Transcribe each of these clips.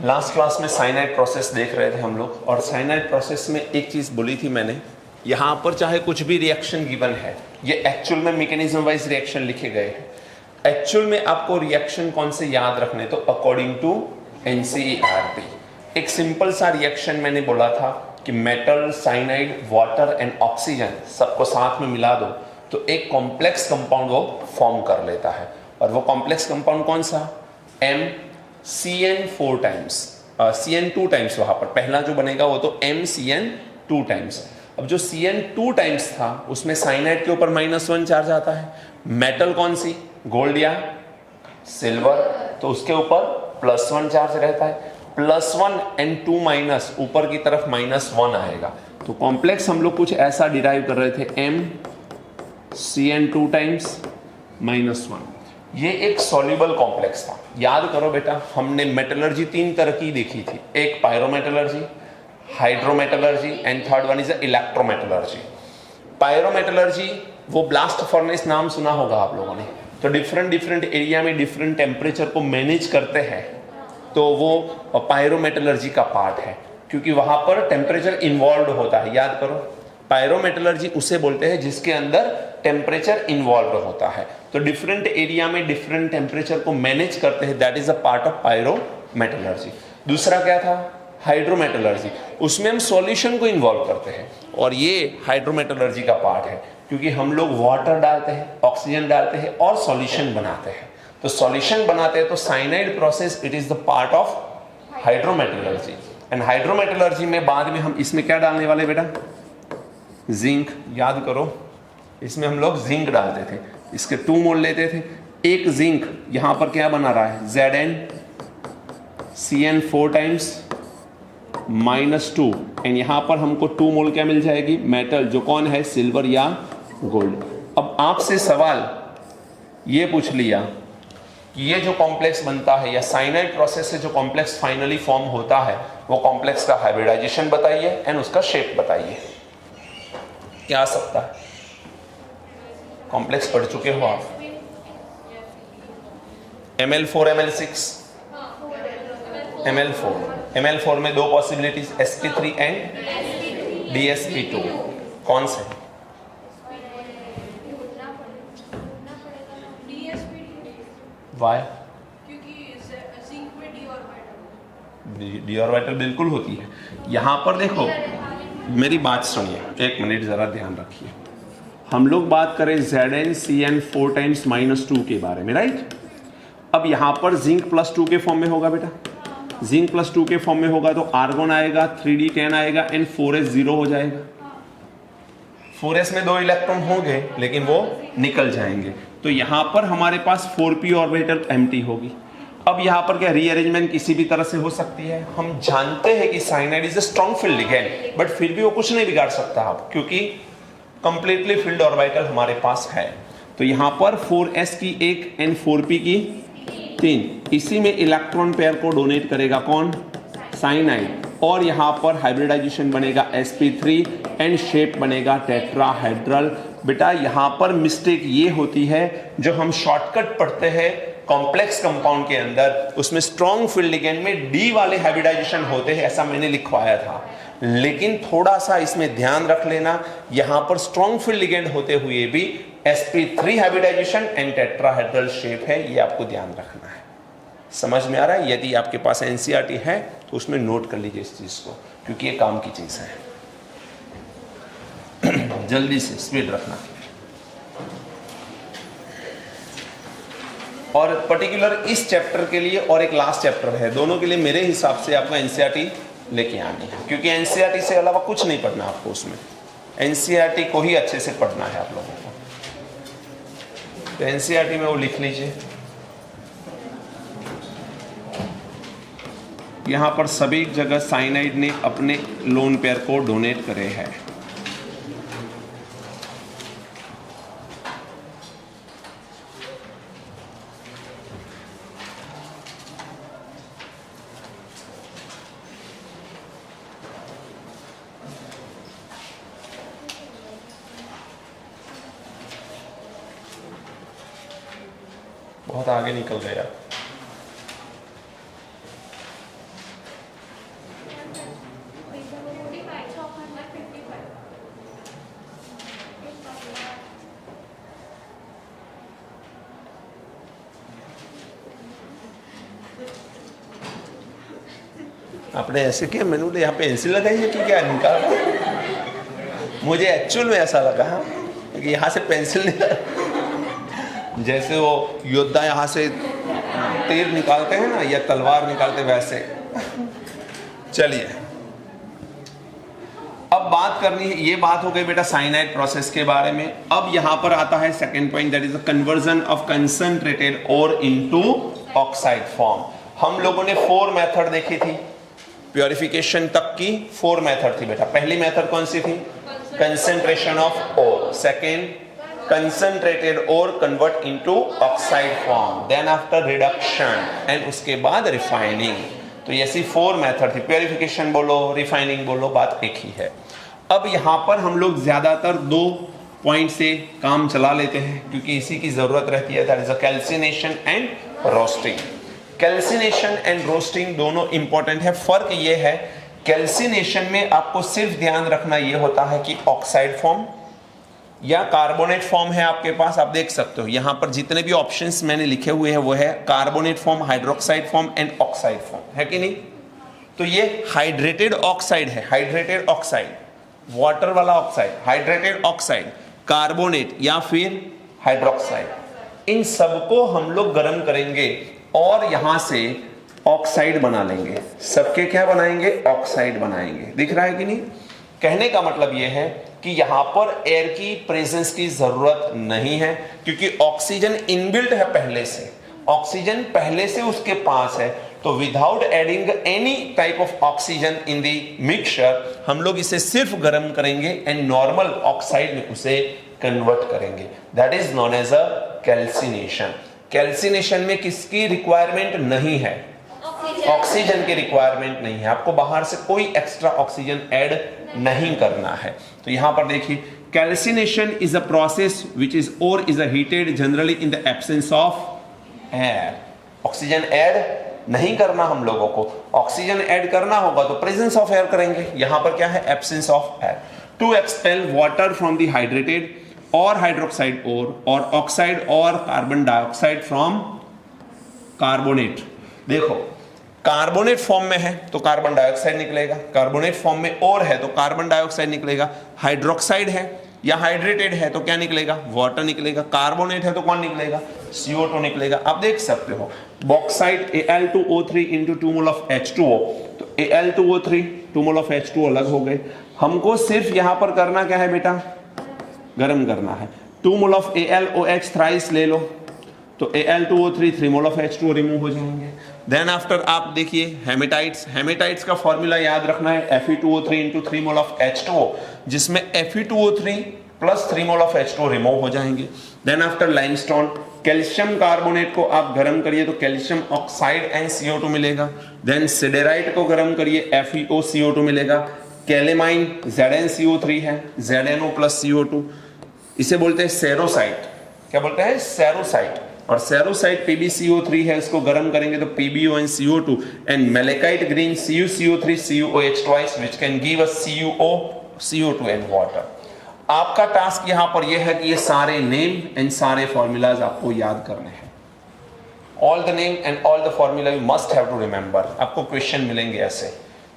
Last class में cyanide process देख रहे थे हम लोग, और साइनाइड प्रोसेस में एक चीज़ बोली थी मैंने, यहाँ पर चाहे कुछ भी रिएक्शन गिवन है, ये एक्चुअल में मैकेनिज्म वाइज रिएक्शन लिखे गए हैं। एक्चुअल में आपको रिएक्शन कौन से याद रखने, तो अकॉर्डिंग टू एनसीईआरटी एक सिंपल सा रिएक्शन मैंने बोला था कि metal, cyanide, water and oxygen सबको साथ में मिला दो तो एक कॉम्प्लेक्स कंपाउंड वो फॉर्म कर लेता है। और वो कॉम्प्लेक्स कंपाउंड कौन सा, MCN4 टाइम्स, CN2 टाइम्स, वहां पर पहला जो बनेगा वो तो MCN2 टाइम्स। अब जो CN2 टाइम्स था उसमें साइनाइड के ऊपर -1 चार्ज आता है, मेटल कौन सी, गोल्ड या सिल्वर, तो उसके ऊपर +1 चार्ज रहता है। +1 एंड 2 माइनस, ऊपर की तरफ -1 आएगा। तो कॉम्प्लेक्स हम लोग कुछ ऐसा डिराइव कर रहे थे, MCN2 टाइम्स -1। ये एक सॉल्युबल कॉम्प्लेक्स था। याद करो बेटा, हमने मेटलर्जी 3 तरह की देखी थी, एक pyrometallurgy, hydrometallurgy and third one is electrometallurgy. Pyrometallurgy वो ब्लास्ट फर्नेस नाम सुना होगा आप लोगों ने, तो डिफरेंट एरिया में डिफरेंट टेम्परेचर को मैनेज करते हैं, तो वो पायरोमेटलर्जी का पार्ट है, क्योंकि वहां पर टेम्परेचर इन्वॉल्व होता है। याद करो, पायरोमेटलर्जी उसे बोलते हैं जिसके अंदर टेम्परेचर इन्वॉल्व होता है, तो डिफरेंट एरिया में डिफरेंट टेम्परेचर को मैनेज करते हैं, that is a part of pyrometallurgy. दूसरा क्या था, हाइड्रोमेटलर्जी, उसमें हम सॉल्यूशन को इन्वॉल्व करते हैं, और ये हाइड्रोमेटलर्जी का पार्ट है, क्योंकि हम लोग वाटर डालते हैं, ऑक्सीजन डालते हैं और सॉल्यूशन बनाते हैं। तो सॉल्यूशन बनाते हैं तो cyanide process it is the part of hydrometallurgy. And hydrometallurgy में बाद में हम इसमें क्या डालने वाले बेटा, जिंक। याद करो, इसमें हम लोग जिंक डालते थे, इसके 2 मोल लेते थे। एक जिंक यहां पर क्या बना रहा है, ZnCN4 टाइम्स -2, एंड यहां पर हमको 2 मोल क्या मिल जाएगी, मेटल, जो कौन है, सिल्वर या गोल्ड। अब आपसे सवाल ये पूछ लिया कि ये जो कॉम्प्लेक्स बनता है या साइनाइड प्रोसेस से जो कॉम्प्लेक्स फाइनली फॉर्म होता है, वो कॉम्प्लेक्स का हाइब्रिडाइजेशन बताइए एंड उसका शेप बताइए। क्या आ सकता है, कॉम्प्लेक्स पढ़ चुके हो आप, ML4 ML6, ML4 में 2 पॉसिबिलिटीज, sp3 एंड DsP2, कौन से, वाई, डी ऑर्बिटल बिल्कुल होती है। यहां पर देखो, मेरी बात सुनिए, 1 मिनट जरा ध्यान रखिए। हम लोग बात करें ZnCN4 टाइम्स -2 के बारे में, राइट। अब यहां पर जिंक +2 के फॉर्म में होगा बेटा, जिंक +2 के फॉर्म में होगा तो आर्गोन आएगा, 3d10 आएगा एंड 4s 0 हो जाएगा। 4s में 2 इलेक्ट्रॉन होंगे लेकिन वो निकल जाएंगे, तो यहां पर हमारे पास 4p ऑर्बिटल एम्प्टी होगी। अब यहां पर क्या रीअरेंजमेंट किसी भी तरह से हो सकती है। हम जानते हैं कि cyanide is a strong field ligand, but फिर भी वो कुछ नहीं बिगाड़ सकता आप, क्योंकि कंप्लीटली फील्ड ऑर्बिटल हमारे पास है। तो यहां पर 4s की 1 एंड 4p की 3, इसी में इलेक्ट्रॉन पेयर को डोनेट करेगा कौन, साइनाइड, और यहां पर हाइब्रिडाइजेशन बनेगा sp3 एंड शेप बनेगा टेट्राहेड्रल। बेटा यहां पर मिस्टेक ये होती है, जो हम शॉर्टकट पढ़ते हैं कॉम्प्लेक्स कंपाउंड के अंदर, उसमें स्ट्रॉन्ग फील्ड लिगेंड में D वाले हाइब्रिडाइजेशन होते हैं, ऐसा मैंने लिखवाया था। लेकिन थोड़ा सा इसमें ध्यान रख लेना, यहां पर स्ट्रॉन्ग फील्ड लिगेंड होते हुए भी sp3 hybridization and tetrahedral shape है, ये आपको ध्यान रखना है। समझ में आ रहा है? यदि आपके पास एनसीईआरटी है तो उसमें नोट कर लीजिए इस चीज को, क्योंकि ये काम की चीज है। जल्दी से स्पीड रखना। और पर्टिकुलर इस चैप्टर के लिए और एक लास्ट चैप्टर है, दोनों के लिए मेरे हिसाब से आपको एनसीईआरटी लेके आनी है, क्योंकि एनसीईआरटी से अलावा कुछ नहीं पढ़ना आपको, उसमें एनसीईआरटी को ही अच्छे से पढ़ना है आप लोगों को। तो एनसीईआरटी में वो लिख लीजिए, यहां पर सभी जगह साइनाइड ने अपने लोन पेयर को डोनेट करे हैं। बहुत आगे निकल गया। आपने ऐसे किया, मैंने बोले यहाँ पेंसिल लगाई है कि क्या निकाल, मुझे एक्चुअल में ऐसा लगा कि यहाँ से पेंसिल निकाल, जैसे वो योद्धा यहाँ से तीर निकालते हैं ना या तलवार निकालते वैसे। चलिए अब बात करनी है, ये बात हो गई बेटा साइनाइड प्रोसेस के बारे में। अब यहां पर आता है second point, that is the conversion of concentrated ore into oxide form. हम लोगों ने 4 मेथड देखी थी प्योरिफिकेशन तक की, 4 मेथड थी बेटा। पहली मेथड कौन सी थी? Concentration of ore, second concentrated ore convert into oxide form, then after reduction and उसके बाद रिफाइनिंग। तो ऐसी 4 मेथड थी, प्योरिफिकेशन बोलो रिफाइनिंग बोलो, बात एक ही है। अब यहां पर हम लोग ज्यादातर 2 पॉइंट से काम चला लेते हैं क्योंकि इसी की जरूरत रहती है, that is a calcination and roasting. Calcination and roasting दोनों इंपॉर्टेंट है। फर्क ये है, कैल्सिनेशन में आपको सिर्फ ध्यान रखना ये होता है कि ऑक्साइड फॉर्म या कार्बोनेट फॉर्म है आपके पास। आप देख सकते हो यहां पर जितने भी ऑप्शंस मैंने लिखे हुए हैं वो है carbonate form, hydroxide form and oxide form, है कि नहीं? तो ये हाइड्रेटेड ऑक्साइड है, हाइड्रेटेड ऑक्साइड, वाटर वाला ऑक्साइड, हाइड्रेटेड ऑक्साइड, कार्बोनेट या फिर हाइड्रोक्साइड, इन सबको हम लोग गर्म करेंगे और यहां से ऑक्साइड बना लेंगे। सबके क्या बनाएंगे? ऑक्साइड बनाएंगे। दिख रहा है कि नहीं? कहने का मतलब यह है कि यहां पर एयर की प्रेजेंस की जरूरत नहीं है क्योंकि ऑक्सीजन इनबिल्ट है पहले से, ऑक्सीजन पहले से उसके पास है। तो without adding any type of oxygen in the mixture हम लोग इसे सिर्फ गर्म करेंगे एंड नॉर्मल ऑक्साइड में उसे कन्वर्ट करेंगे। That is known as a calcination. Calcination में किसकी रिक्वायरमेंट नहीं है? ऑक्सीजन की रिक्वायरमेंट नहीं है, आपको बाहर से कोई एक्स्ट्रा ऑक्सीजन ऐड नहीं करना है। तो यहां पर देखिए, calcination is a process which is और is heated generally in the absence of air. Oxygen add नहीं करना हम लोगों को, ऑक्सीजन ऐड करना होगा तो प्रेजेंस ऑफ एयर करेंगे। यहां पर क्या है? Absence of air. To expel water from the hydrated or hydroxide or oxide or carbon dioxide from carbonate. देखो कार्बोनेट फॉर्म में है तो कार्बन डाइऑक्साइड निकलेगा, कार्बोनेट फॉर्म में और है तो कार्बन डाइऑक्साइड निकलेगा, हाइड्रोक्साइड है या हाइड्रेटेड है तो क्या निकलेगा? वाटर निकलेगा, कार्बोनेट है तो कौन निकलेगा? CO2 निकलेगा। आप देख सकते हो bauxite Al2O3 into 2 mole of H2O, तो Al2O3 2 मोल ऑफ H2O अलग हो गए। हमको सिर्फ यहां पर करना क्या है बेटा? गर्म करना है। 2 मोल ऑफ AlOH थ्राइस ले लो तो Al2O3 3 mole of H2O remove हो जाएंगे। देन आफ्टर आप देखिए हेमेटाइट्स, हेमेटाइट्स का फॉर्मूला याद रखना है Fe2O3 into 3 mole of H2O, जिसमें Fe2O3 plus 3 mole of H2O remove हो जाएंगे। Then after limestone, calcium carbonate को आप गर्म करिए तो कैल्शियम ऑक्साइड एंड CO2 मिलेगा। देन सिडेराइट को गर्म करिए FeOCO2 मिलेगा। कैलेमाइन ZnCO3 है, ZnO प्लस CO2, इसे बोलते हैं सेरोसाइट। क्या बोलते हैं? सेरोसाइट। और सेरोसाइट PbCO3 है, इसको गर्म करेंगे तो PbO and CO2 and malachite green CuCO3 CuOH twice which can give us CuO CO2 and water। आपका टास्क यहां पर यह है कि ये सारे नेम एंड सारे फॉर्मूलाज आपको याद करने हैं। All the name and all the formula you must have to remember. आपको क्वेश्चन मिलेंगे ऐसे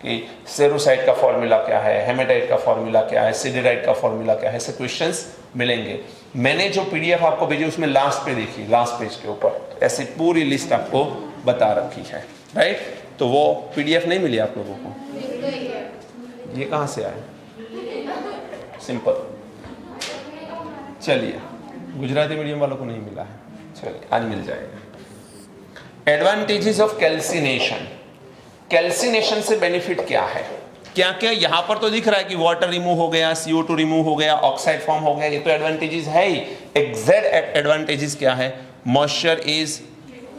कि सेरोसाइट का फॉर्मूला क्या है, हेमेटाइट का फॉर्मूला क्या है, सिडेराइट का फॉर्मूला क्या है, ऐसे क्वेश्चंस मिलेंगे। मैंने जो PDF आपको भेजी उसमें लास्ट पे देखिए, लास्ट पेज के ऊपर ऐसी पूरी लिस्ट आपको बता रखी है, राइट? तो वो PDF नहीं मिली आप लोगों को? ये कहां से आए? सिंपल। चलिए, गुजराती मीडियम वालों को नहीं मिला है, चलिए आज मिल जाएगा। Advantages of calcination. कैल्सिनेशन से बेनिफिट क्या है? क्या क्या यहां पर तो दिख रहा है कि वाटर रिमूव हो गया, CO2 रिमूव हो गया, ऑक्साइड फॉर्म हो गया, ये तो एडवांटेजेस है ही। एग्जैक्ट एडवांटेजेस क्या है? मॉइस्चर इज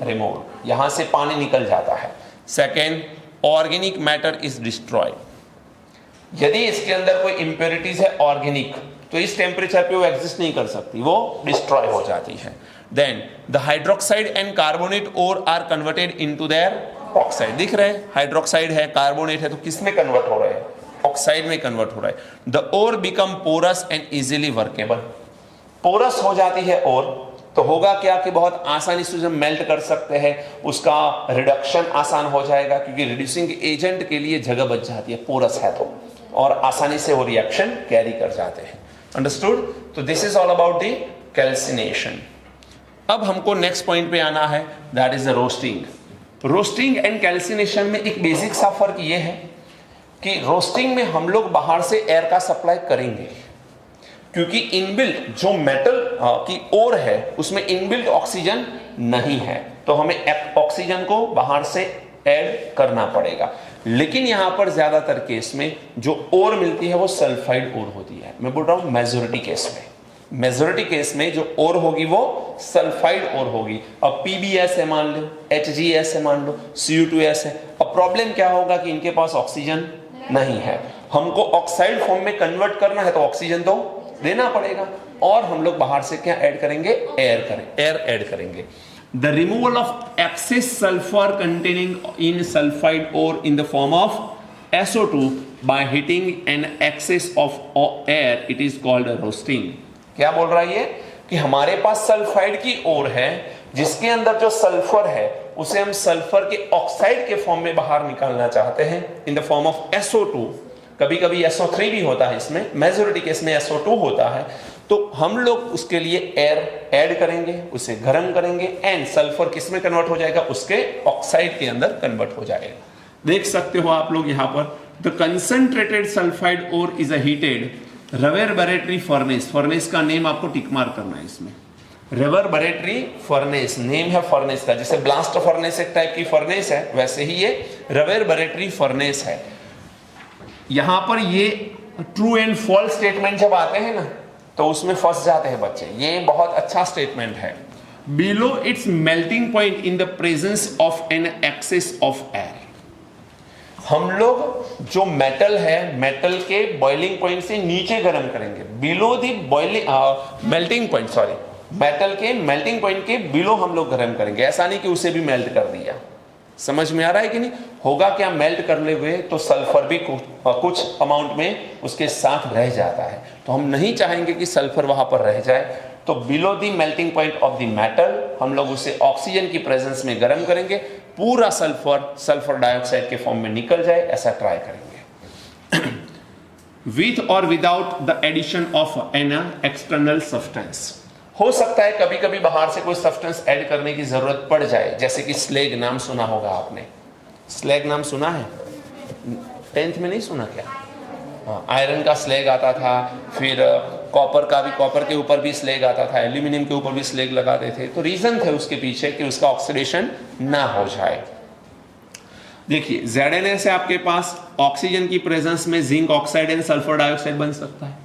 रिमूव, यहां से पानी निकल जाता है। Second, organic matter is destroyed. यदि इसके अंदर कोई इंप्योरिटीज है ऑर्गेनिक तो इस टेम्परेचर पे वो एग्जिस्ट नहीं कर सकती, वो डिस्ट्रॉय हो जाती है। Then the hydroxide and carbonate ore are converted into their oxide. दिख रहे हैं हाइड्रोक्साइड है, कार्बोनेट है, तो किस में कन्वर्ट हो रहे हैं? ऑक्साइड में कन्वर्ट हो रहा है। The ore become porous and easily workable. Porous हो जाती है और तो होगा क्या कि बहुत आसानी से जब मेल्ट कर सकते हैं, उसका रिडक्शन आसान हो जाएगा, क्योंकि रिड्यूसिंग एजेंट के लिए जगह बच जाती है, पोरस है तो, और आसानी से वो रिएक्शन कैरी कर जाते हैं। अंडरस्टूड? तो this is all about the calcination. अब हमको नेक्स्ट पॉइंट पे आना है, that is the roasting. Roasting and calcination में एक बेसिक सा फर्क ये है कि रोस्टिंग में हम लोग बाहर से एयर का सप्लाई करेंगे, क्योंकि इनबिल्ट जो मेटल की ओर है उसमें इनबिल्ट ऑक्सीजन नहीं है, तो हमें ऑक्सीजन को बाहर से ऐड करना पड़ेगा। लेकिन यहां पर ज्यादातर केस में जो ओर मिलती है वो सल्फाइड ओर होती है। मैं बोल रहा हूं मेजोरिटी केस में, मेजोरिटी केस में जो ओर होगी वो सल्फाइड ओर होगी। अब PbS है मान लो, HgS है मान लो, Cu2S है। अब प्रॉब्लम क्या होगा कि इनके पास ऑक्सीजन नहीं है, हमको ऑक्साइड फॉर्म में कन्वर्ट करना है तो ऑक्सीजन तो देना पड़ेगा, और हम लोग बाहर से क्या ऐड करेंगे? एयर ऐड करेंगे। The removal of excess sulphur containing in sulphide ore in the form of SO2 by heating an excess of air, it is called roasting. क्या बोल रहा है ये कि हमारे पास सल्फाइड की ओर है जिसके अंदर जो सल्फर है उसे हम सल्फर के ऑक्साइड के फॉर्म में बाहर निकालना चाहते हैं इन द फॉर्म ऑफ SO2। कभी कभी SO3 भी होता है, इसमें मेजोरिटी केस में SO2 होता है। तो हम लोग उसके लिए एयर ऐड करेंगे, उसे गर्म करेंगे, एंड सल्फर किस में कन्वर्ट हो जाएगा? उसके ऑक्साइड के अंदर कन्वर्ट हो जाएगा। देख सकते हो आप लोग यहां पर, the concentrated sulphide ore is a heated reverberatory furnace. Furnace का नेम आपको टिक मार्क करना है इसमें, रेवेरबरेटरी फर्नेस नेम है फर्नेस का। जैसे ब्लास्ट फर्नेस एक टाइप की फर्नेस है, वैसे ही ये रेवेरबरेटरी फर्नेस है। यहां पर ये ट्रू एंड फॉल्स स्टेटमेंट जब आते हैं ना तो उसमें फंस जाते हैं बच्चे। ये बहुत अच्छा स्टेटमेंट है। Below its melting point in the presence of an excess of air. हम लोग जो मेटल है, मेटल के बॉइलिंग पॉइंट से नीचे गर्म करेंगे, below the boiling melting point, sorry, metal के मेल्टिंग पॉइंट के बिलो हम लोग गर्म करेंगे। ऐसा नहीं कि उसे भी मेल्ट कर दिया। समझ में आ रहा है कि नहीं? होगा क्या, मेल्ट करने हुए तो सल्फर भी कुछ अमाउंट में उसके साथ रह जाता है, तो हम नहीं चाहेंगे कि सल्फर वहां पर रह जाए। तो below the melting point of the metal हम लोग उसे ऑक्सीजन की प्रेजेंस में गर्म करेंगे, पूरा सल्फर डाइऑक्साइड के फॉर्म में निकल जाए, ऐसा ट्राई करेंगे। With or without the addition of an external substance. हो सकता है कभी कभी बाहर से कोई सब्सटेंस ऐड करने की जरूरत पड़ जाए, जैसे कि स्लेग नाम सुना होगा आपने। स्लेग नाम सुना है? 10th में नहीं सुना क्या? हाँ, आयरन का स्लेग आता था, फिर कॉपर का भी, कॉपर के ऊपर भी स्लेग आता था, एल्यूमिनियम के ऊपर भी स्लेग लगाते थे। तो रीजन थे उसके पीछे कि उसका ऑक्सीडेशन ना हो जाए। देखिए ZnS है आपके पास, ऑक्सीजन की प्रेजेंस में zinc oxide and sulphur dioxide बन सकता है।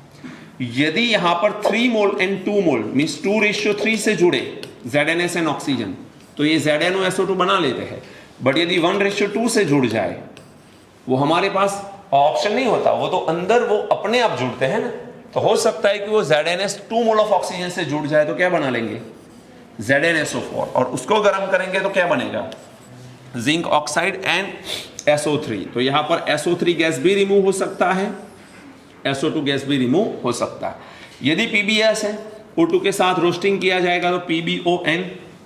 यदि यहां पर 3 मोल एंड 2 मोल मींस 2:3 से जुड़े ZnS एंड ऑक्सीजन, तो ये ZnOSO2 बना लेते हैं। बट यदि 1:2 से जुड़ जाए, वो हमारे पास ऑप्शन नहीं होता, वो तो अंदर वो अपने आप जुड़ते हैं ना। तो हो सकता है कि वो ZnS 2 मोल ऑफ ऑक्सीजन से जुड़ जाए, तो क्या बना लेंगे? ZnSO4, और उसको गर्म करेंगे तो क्या बनेगा? Zinc oxide and SO3। तो यहां पर SO3 गैस भी रिमूव हो सकता है, SO2 गैस भी रिमूव हो सकता है। यदि PbS है, O2 के साथ रोस्टिंग किया जाएगा तो PbO and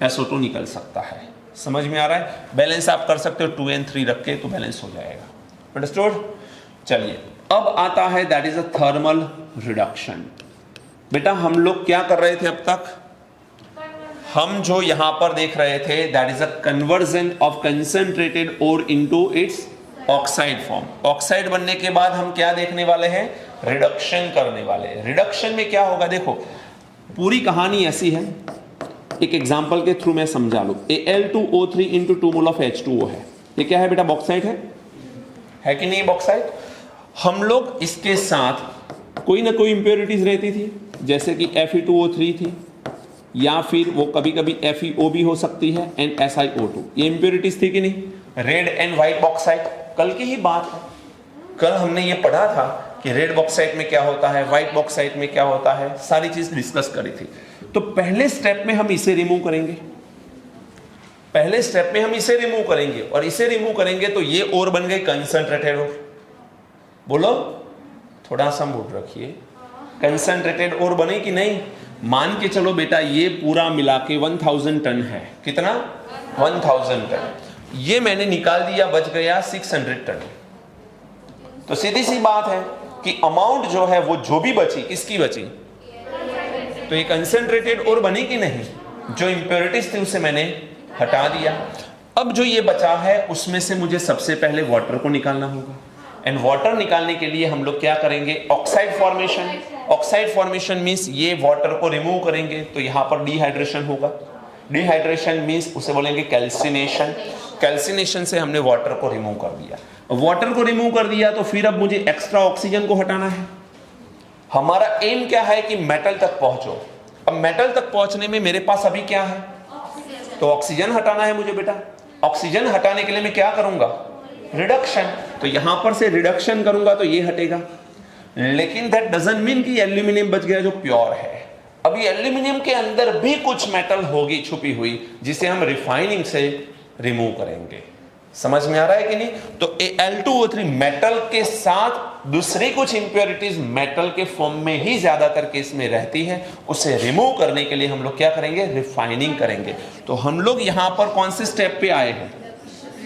SO2 निकल सकता है। समझ में आ रहा है? बैलेंस आप कर सकते हो 2 and 3 रख के, तो बैलेंस हो जाएगा। अंडरस्टूड? चलिए अब आता है that is a thermal reduction. बेटा हम लोग क्या कर रहे थे अब तक? हम जो यहां पर देख रहे थे that is a conversion of concentrated ore into its oxide form. Oxide बनने के बाद हम क्या देखने वाले हैं? रिडक्शन करने वाले हैं। रिडक्शन में क्या होगा? देखो पूरी कहानी ऐसी है, एक एग्जांपल के थ्रू मैं समझा लूं। Al2O3 into 2 mole of H2O है। ये क्या है बेटा? बॉक्साइड है कि नहीं? बॉक्साइड। हम लोग इसके साथ कोई ना कोई इंप्योरिटीज रहती थी, जैसे कि Fe2O3 थी, या फिर वो कभी कभी FeO भी हो सकती है, एंड SiO2। ये इंप्योरिटीज थी कि नहीं? रेड एंड व्हाइट बॉक्साइट, कल की ही बात है। कल हमने ये पढ़ा था कि रेड बॉक्साइट में क्या होता है, व्हाइट बॉक्साइट में क्या होता है, सारी चीज डिस्कस करी थी। तो पहले स्टेप में हम इसे रिमूव करेंगे, पहले स्टेप में हम इसे रिमूव करेंगे, और इसे रिमूव करेंगे तो ये और बन गए कंसंट्रेटेड ओर। बोलो, थोड़ा सा मूड रखिए। कंसंट्रेटेड ओर बने कि नहीं? मान के चलो बेटा ये पूरा मिला के 1000 टन है। कितना? 1000 टन। ये मैंने निकाल दिया, बच गया 600 टन। तो सीधी सी बात है कि अमाउंट जो है वो जो भी बची, किसकी बची? तो ये कंसेंट्रेटेड और बनी कि नहीं? जो इंप्योरिटीज थी उसे मैंने हटा दिया। अब जो ये बचा है उसमें से मुझे सबसे पहले वाटर को निकालना होगा। एंड वाटर निकालने के लिए हम लोग क्या करेंगे? Oxide formation. Oxide formation means ये वाटर को रिमूव करेंगे तो यहां पर डिहाइड्रेशन होगा। डिहाइड्रेशन मींस उसे बोलेंगे कैल्सिनेशन। कैल्सिनेशन से हमने वाटर को रिमूव कर दिया। वाटर को रिमूव कर दिया तो फिर अब मुझे एक्स्ट्रा ऑक्सीजन को हटाना है। हमारा एम क्या है कि मेटल तक पहुंचो। अब मेटल तक पहुंचने में मेरे पास अभी क्या है? तो ऑक्सीजन हटाना है मुझे बेटा। ऑक्सीजन हटाने के लिए मैं क्या करूंगा? रिडक्शन। तो यहां पर से रिडक्शन करूंगा तो ये हटेगा। लेकिन दैट डजंट मीन कि एल्यूमिनियम बच गया जो प्योर है। अभी एल्यूमिनियम के अंदर भी कुछ मेटल होगी छुपी हुई जिसे हम रिफाइनिंग से रिमूव करेंगे। समझ में आ रहा है कि नहीं? तो Al2O3 मेटल के साथ दूसरी कुछ इंप्योरिटीज मेटल के फॉर्म में ही ज्यादातर केस में रहती है। उसे रिमूव करने के लिए हम लोग क्या करेंगे? रिफाइनिंग करेंगे। तो हम लोग यहां पर कौन से स्टेप पे आए हैं?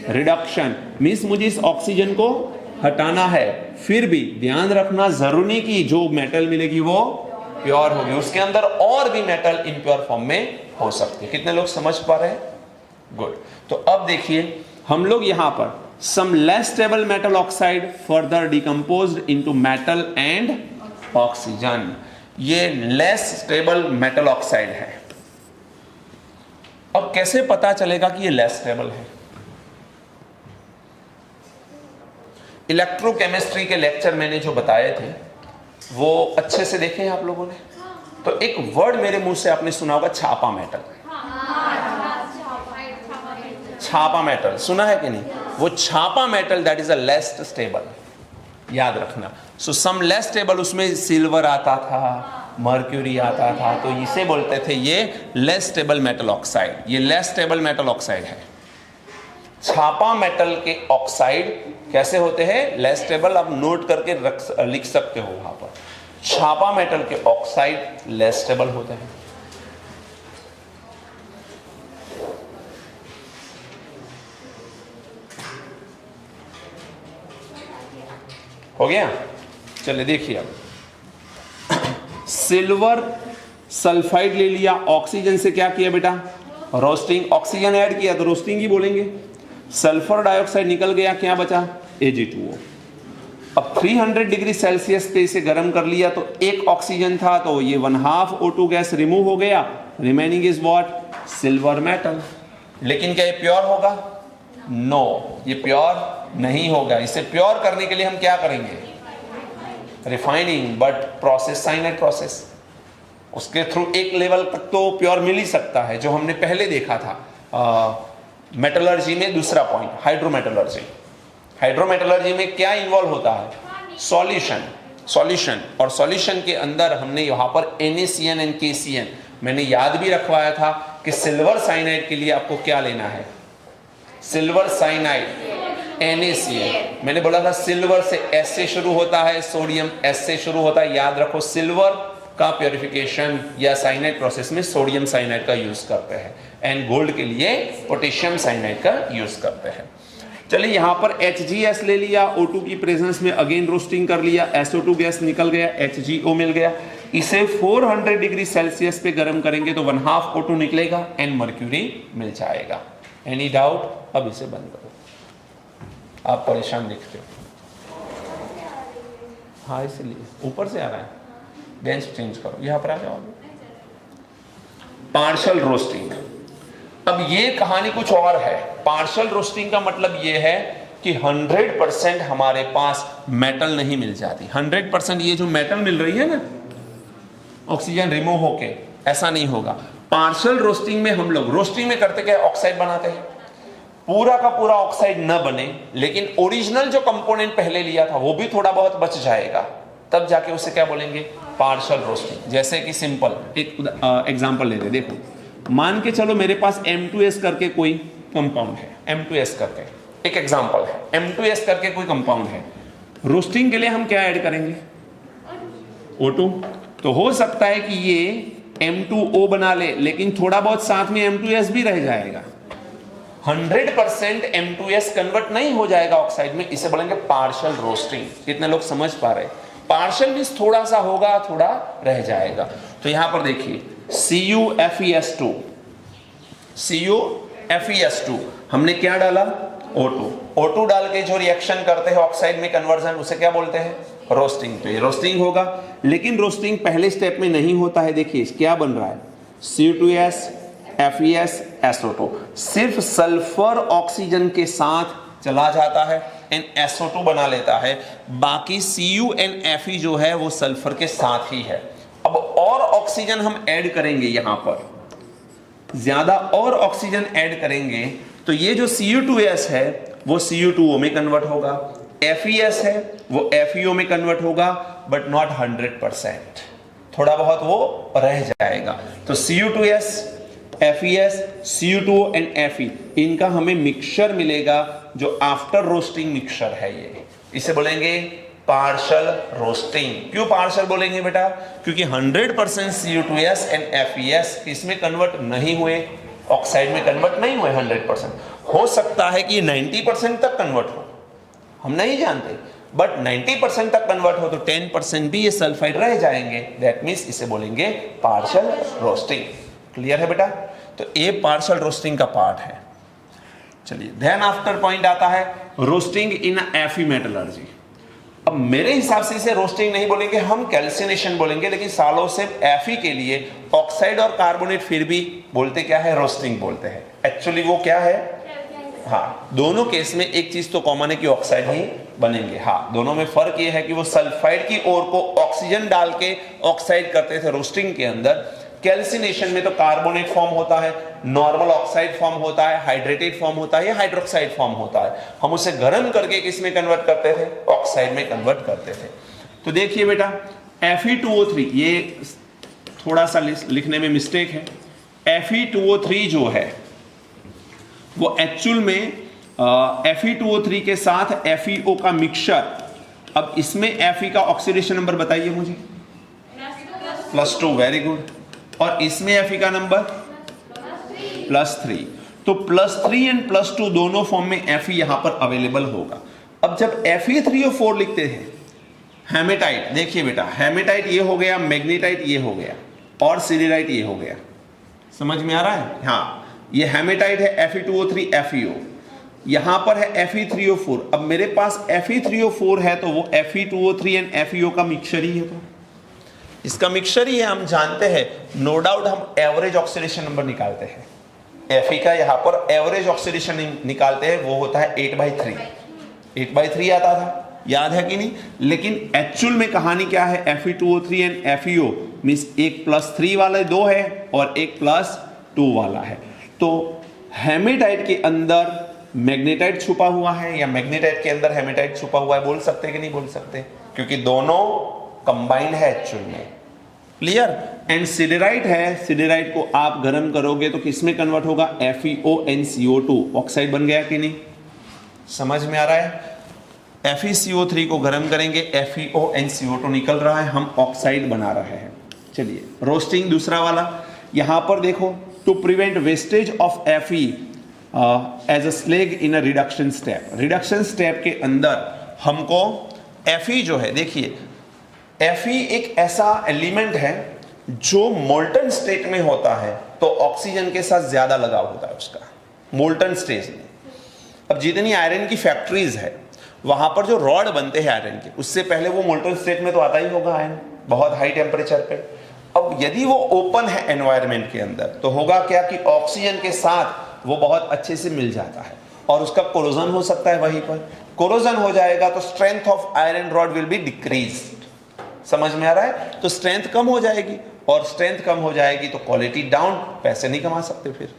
रिडक्शन। मींस मुझे इस ऑक्सीजन को हटाना है। फिर भी ध्यान रखना जरूरी कि जो मेटल मिलेगी वो प्योर होगी। उसके अंदर और भी मेटल इम्प्योर फॉर्म में हो सकती है। कितने लोग समझ पा रहे हैं? गुड। तो अब देखिए हम लोग यहां पर some less stable metal oxide further decomposed into metal and oxygen। ये less stable metal oxide है। अब कैसे पता चलेगा कि ये less stable है? इलेक्ट्रोकेमिस्ट्री के लेक्चर मैंने जो बताए थे वो अच्छे से देखे हैं आप लोगों ने? तो एक वर्ड मेरे मुंह से आपने सुना होगा, छापा मेटल। छापा मेटल सुना है कि नहीं? वो छापा metal that is a less stable. याद रखना। सो सम लेस स्टेबल, उसमें सिल्वर आता था, मर्क्यूरी आता था, तो इसे बोलते थे ये लेस स्टेबल मेटल ऑक्साइड। ये लेस स्टेबल मेटल ऑक्साइड है। छापा मेटल के ऑक्साइड कैसे होते हैं? Less stable. आप नोट करके लिख सकते हो वहां पर। छापा मेटल के ऑक्साइड लेस स्टेबल होते हैं। हो गया? चलिए देखिए अब सिल्वर सल्फाइड ले लिया, ऑक्सीजन से क्या किया बेटा? रोस्टिंग। ऑक्सीजन ऐड किया तो रोस्टिंग ही बोलेंगे। सल्फर डाइऑक्साइड निकल गया, क्या बचा? Ag2O। अब 300 डिग्री सेल्सियस पे इसे गर्म कर लिया तो एक ऑक्सीजन था तो ये 1/2 O2 गैस रिमूव हो गया। Remaining is what? Silver metal. लेकिन क्या ये प्योर होगा? नो, ये प्योर नहीं होगा। इसे प्योर करने के लिए हम क्या करेंगे? Refining. But process cyanide process, उसके थ्रू एक लेवल तक तो प्योर मिल ही सकता है, जो हमने पहले देखा था मेटलर्जी में। दूसरा पॉइंट, हाइड्रोमेटलर्जी। हाइड्रोमेटलर्जी में क्या इन्वॉल्व होता है? सॉल्यूशन। और सॉल्यूशन के अंदर हमने यहाँ पर NaCN एंड KCN मैंने याद भी रखवाया था कि सिल्वर साइनाइड के लिए आपको क्या लेना है? Silver cyanide NaCN। मैंने बोला था सिल्वर से S से शुरू होता है, सोडियम S से शुरू होता है। याद रखो, सिल्वर का प्योरिफिकेशन या साइनाइड प्रोसेस में सोडियम साइनाइड का यूज करते हैं, एंड गोल्ड के लिए पोटेशियम साइनाइड का यूज करते हैं। चलिए यहां पर HgS ले लिया, O2 की प्रेजेंस में अगेन रोस्टिंग कर लिया, SO2 गैस निकल गया, HgO मिल गया। इसे 400 डिग्री सेल्सियस पे गर्म करेंगे तो 1/2 O2 निकलेगा एंड मर्क्यूरी मिल जाएगा। Any doubt? अब इसे बंद करो। आप परेशान दिखते हो। हाँ इसलिए ऊपर से आ रहा है। बेंच चेंज करो, यहां पर आ जाओ। Partial roasting. अब ये कहानी कुछ और है। पार्शियल रोस्टिंग का मतलब ये है कि 100% हमारे पास मेटल नहीं मिल जाती। 100% ये जो मेटल मिल रही है ना, ऑक्सीजन रिमूव होके, ऐसा नहीं होगा। पार्शियल रोस्टिंग में हम लोग रोस्टिंग में करते क्या? ऑक्साइड बनाते हैं। पूरा का पूरा ऑक्साइड न बने, लेकिन ओरिजिनल जो कंपोनेंट पहले लिया था वो भी थोड़ा बहुत बच जाएगा, तब जाके उसे क्या बोलेंगे? Partial roasting. जैसे कि सिंपल एक एग्जांपल लेते, देखो मान के चलो मेरे पास M2S करके कोई कंपाउंड है। M2S करके एक एग्जांपल है। M2S करके कोई कंपाउंड है। रोस्टिंग के लिए हम क्या ऐड करेंगे? O2। तो हो सकता है कि ये M2O बना ले, लेकिन थोड़ा बहुत साथ में M2S भी रह जाएगा। 100% M2S कन्वर्ट नहीं हो जाएगा ऑक्साइड में, इसे बोलेंगे पार्शियल रोस्टिंग। कितने लोग समझ पा रहे? पार्शियल मींस थोड़ा सा होगा, थोड़ा रह जाएगा। तो यहां पर देखिए CuFeS2, CuFeS2 हमने क्या डाला? O2। O2 डाल के जो रिएक्शन करते हैं ऑक्साइड में कन्वर्जन, उसे क्या बोलते हैं? रोस्टिंग। तो ये रोस्टिंग होगा, लेकिन रोस्टिंग पहले स्टेप में नहीं होता है। देखिए क्या बन रहा है? Cu2S FeS SO2, सिर्फ सल्फर ऑक्सीजन के साथ चला जाता है एंड SO2 बना लेता है। बाकी Cu एंड Fe जो है वो सल्फर के साथ ही है। अब और ऑक्सीजन हम ऐड करेंगे, यहां पर ज्यादा और ऑक्सीजन ऐड करेंगे तो ये जो Cu2S है वो Cu2O में कन्वर्ट होगा, FeS है वो FeO में कन्वर्ट होगा, बट नॉट 100%, थोड़ा बहुत वो रह जाएगा। तो Cu2S FeS Cu2O and Fe, इनका हमें मिक्सचर मिलेगा जो आफ्टर रोस्टिंग मिक्सचर है। ये इसे बोलेंगे पार्शियल रोस्टिंग। क्यों पार्शियल बोलेंगे बेटा? क्योंकि 100% Cu2S एंड FeS इसमें कन्वर्ट नहीं हुए, ऑक्साइड में कन्वर्ट नहीं हुए 100%। हो सकता है कि 90% तक कन्वर्ट हो, हम नहीं जानते, बट 90% तक कन्वर्ट हो तो 10% भी ये सल्फाइड रह जाएंगे। दैट मीन्स इसे बोलेंगे पार्शियल रोस्टिंग। क्लियर है बेटा? तो ये पार्शियल रोस्टिंग का पार्ट है। चलिए, देन आफ्टर पॉइंट आता है रोस्टिंग इन Fe मेटलर्जी। अब मेरे हिसाब से इसे रोस्टिंग नहीं बोलेंगे, हम कैल्सिनेशन बोलेंगे, लेकिन सालों से Fe के लिए ऑक्साइड और कार्बोनेट फिर भी बोलते क्या है? रोस्टिंग बोलते हैं। एक्चुअली वो क्या है? हाँ, दोनों केस में एक चीज तो कॉमन है कि ऑक्साइड ही बनेंगे। हाँ, दोनों में फर्क ये है कि वो सल्फाइड की ओर को ऑक्सीजन डाल के ऑक्साइड करते थे रोस्टिंग के अंदर। कैल्सिनेशन में तो कार्बोनेट फॉर्म होता है, नॉर्मल ऑक्साइड फॉर्म होता है, हाइड्रेटेड फॉर्म होता है या हाइड्रोक्साइड फॉर्म होता है। हम उसे गर्म करके किस में कन्वर्ट करते थे? ऑक्साइड में कन्वर्ट करते थे। तो देखिए बेटा, Fe2O3, ये थोड़ा सा लिखने में मिस्टेक है। Fe2O3 जो है वो एक्चुअल में Fe2O3 के साथ FeO का मिक्सचर। अब इसमें Fe का ऑक्सीडेशन नंबर बताइए मुझे। +2, वेरी गुड। और इसमें Fe का नंबर +3। तो +3 एंड +2 दोनों फॉर्म में Fe यहां पर अवेलेबल होगा। अब जब Fe3O4 लिखते हैं हेमेटाइट, देखिए बेटा, हेमेटाइट ये हो गया, मैग्नेटाइट ये हो गया, और सिलिराइट ये हो गया। समझ में आ रहा है? हाँ, ये हेमेटाइट है Fe2O3 FeO, यहां पर है Fe3O4। अब मेरे पास Fe3O4 है तो वो Fe2O3 एंड FeO का मिक्सचर ही है। तो इसका मिक्सचर ही है, हम जानते हैं। नो डाउट हम एवरेज ऑक्सीडेशन नंबर निकालते हैं। Fe का यहां पर एवरेज ऑक्सीडेशन निकालते हैं, वो होता है 8/3। 8/3 आता था, याद है कि नहीं? लेकिन एक्चुअल में कहानी क्या है? Fe2O3 एंड FeO मींस एक +3 वाले दो है और एक +2 वाला है। तो हेमेटाइट के अंदर मैग्नेटाइट छुपा हुआ है या मैग्नेटाइट के अंदर हेमेटाइट छुपा हुआ है, बोल सकते कि नहीं बोल सकते? क्योंकि दोनों कंबाइंड है एक्चुअल में। क्लियर? एंड सिडेराइट है, सिडेराइट को आप गर्म करोगे तो किसमें कन्वर्ट होगा? FeONCO2, ऑक्साइड बन गया कि नहीं? समझ में आ रहा है? FeCO3 को गर्म करेंगे, FeONCO2 निकल रहा है, हम ऑक्साइड बना रहे हैं। चलिए, रोस्टिंग दूसरा वाला, यहां पर देखो, to prevent wastage of Fe as a slag in a reduction step. Reduction step के अंदर हमको Fe जो है, देखिए Fe एक ऐसा एलिमेंट है जो मोल्टन स्टेट में होता है तो ऑक्सीजन के साथ ज्यादा लगाव होता है उसका, मोल्टन स्टेज में। अब जितनी आयरन की फैक्ट्रीज है वहां पर जो रॉड बनते हैं आयरन के, उससे पहले वो मोल्टन स्टेट में तो आता ही होगा आयरन, बहुत हाई टेम्परेचर पे। अब यदि वो ओपन है एनवायरनमेंट के अंदर तो होगा क्या कि ऑक्सीजन के साथ वो बहुत अच्छे से मिल जाता है और उसका कोरोजन हो सकता है। वहीं पर कोरोजन हो जाएगा तो strength of iron rod will be decreased. समझ में आ रहा है? तो स्ट्रेंथ कम हो जाएगी, और स्ट्रेंथ कम हो जाएगी तो क्वालिटी डाउन, पैसे नहीं कमा सकते फिर।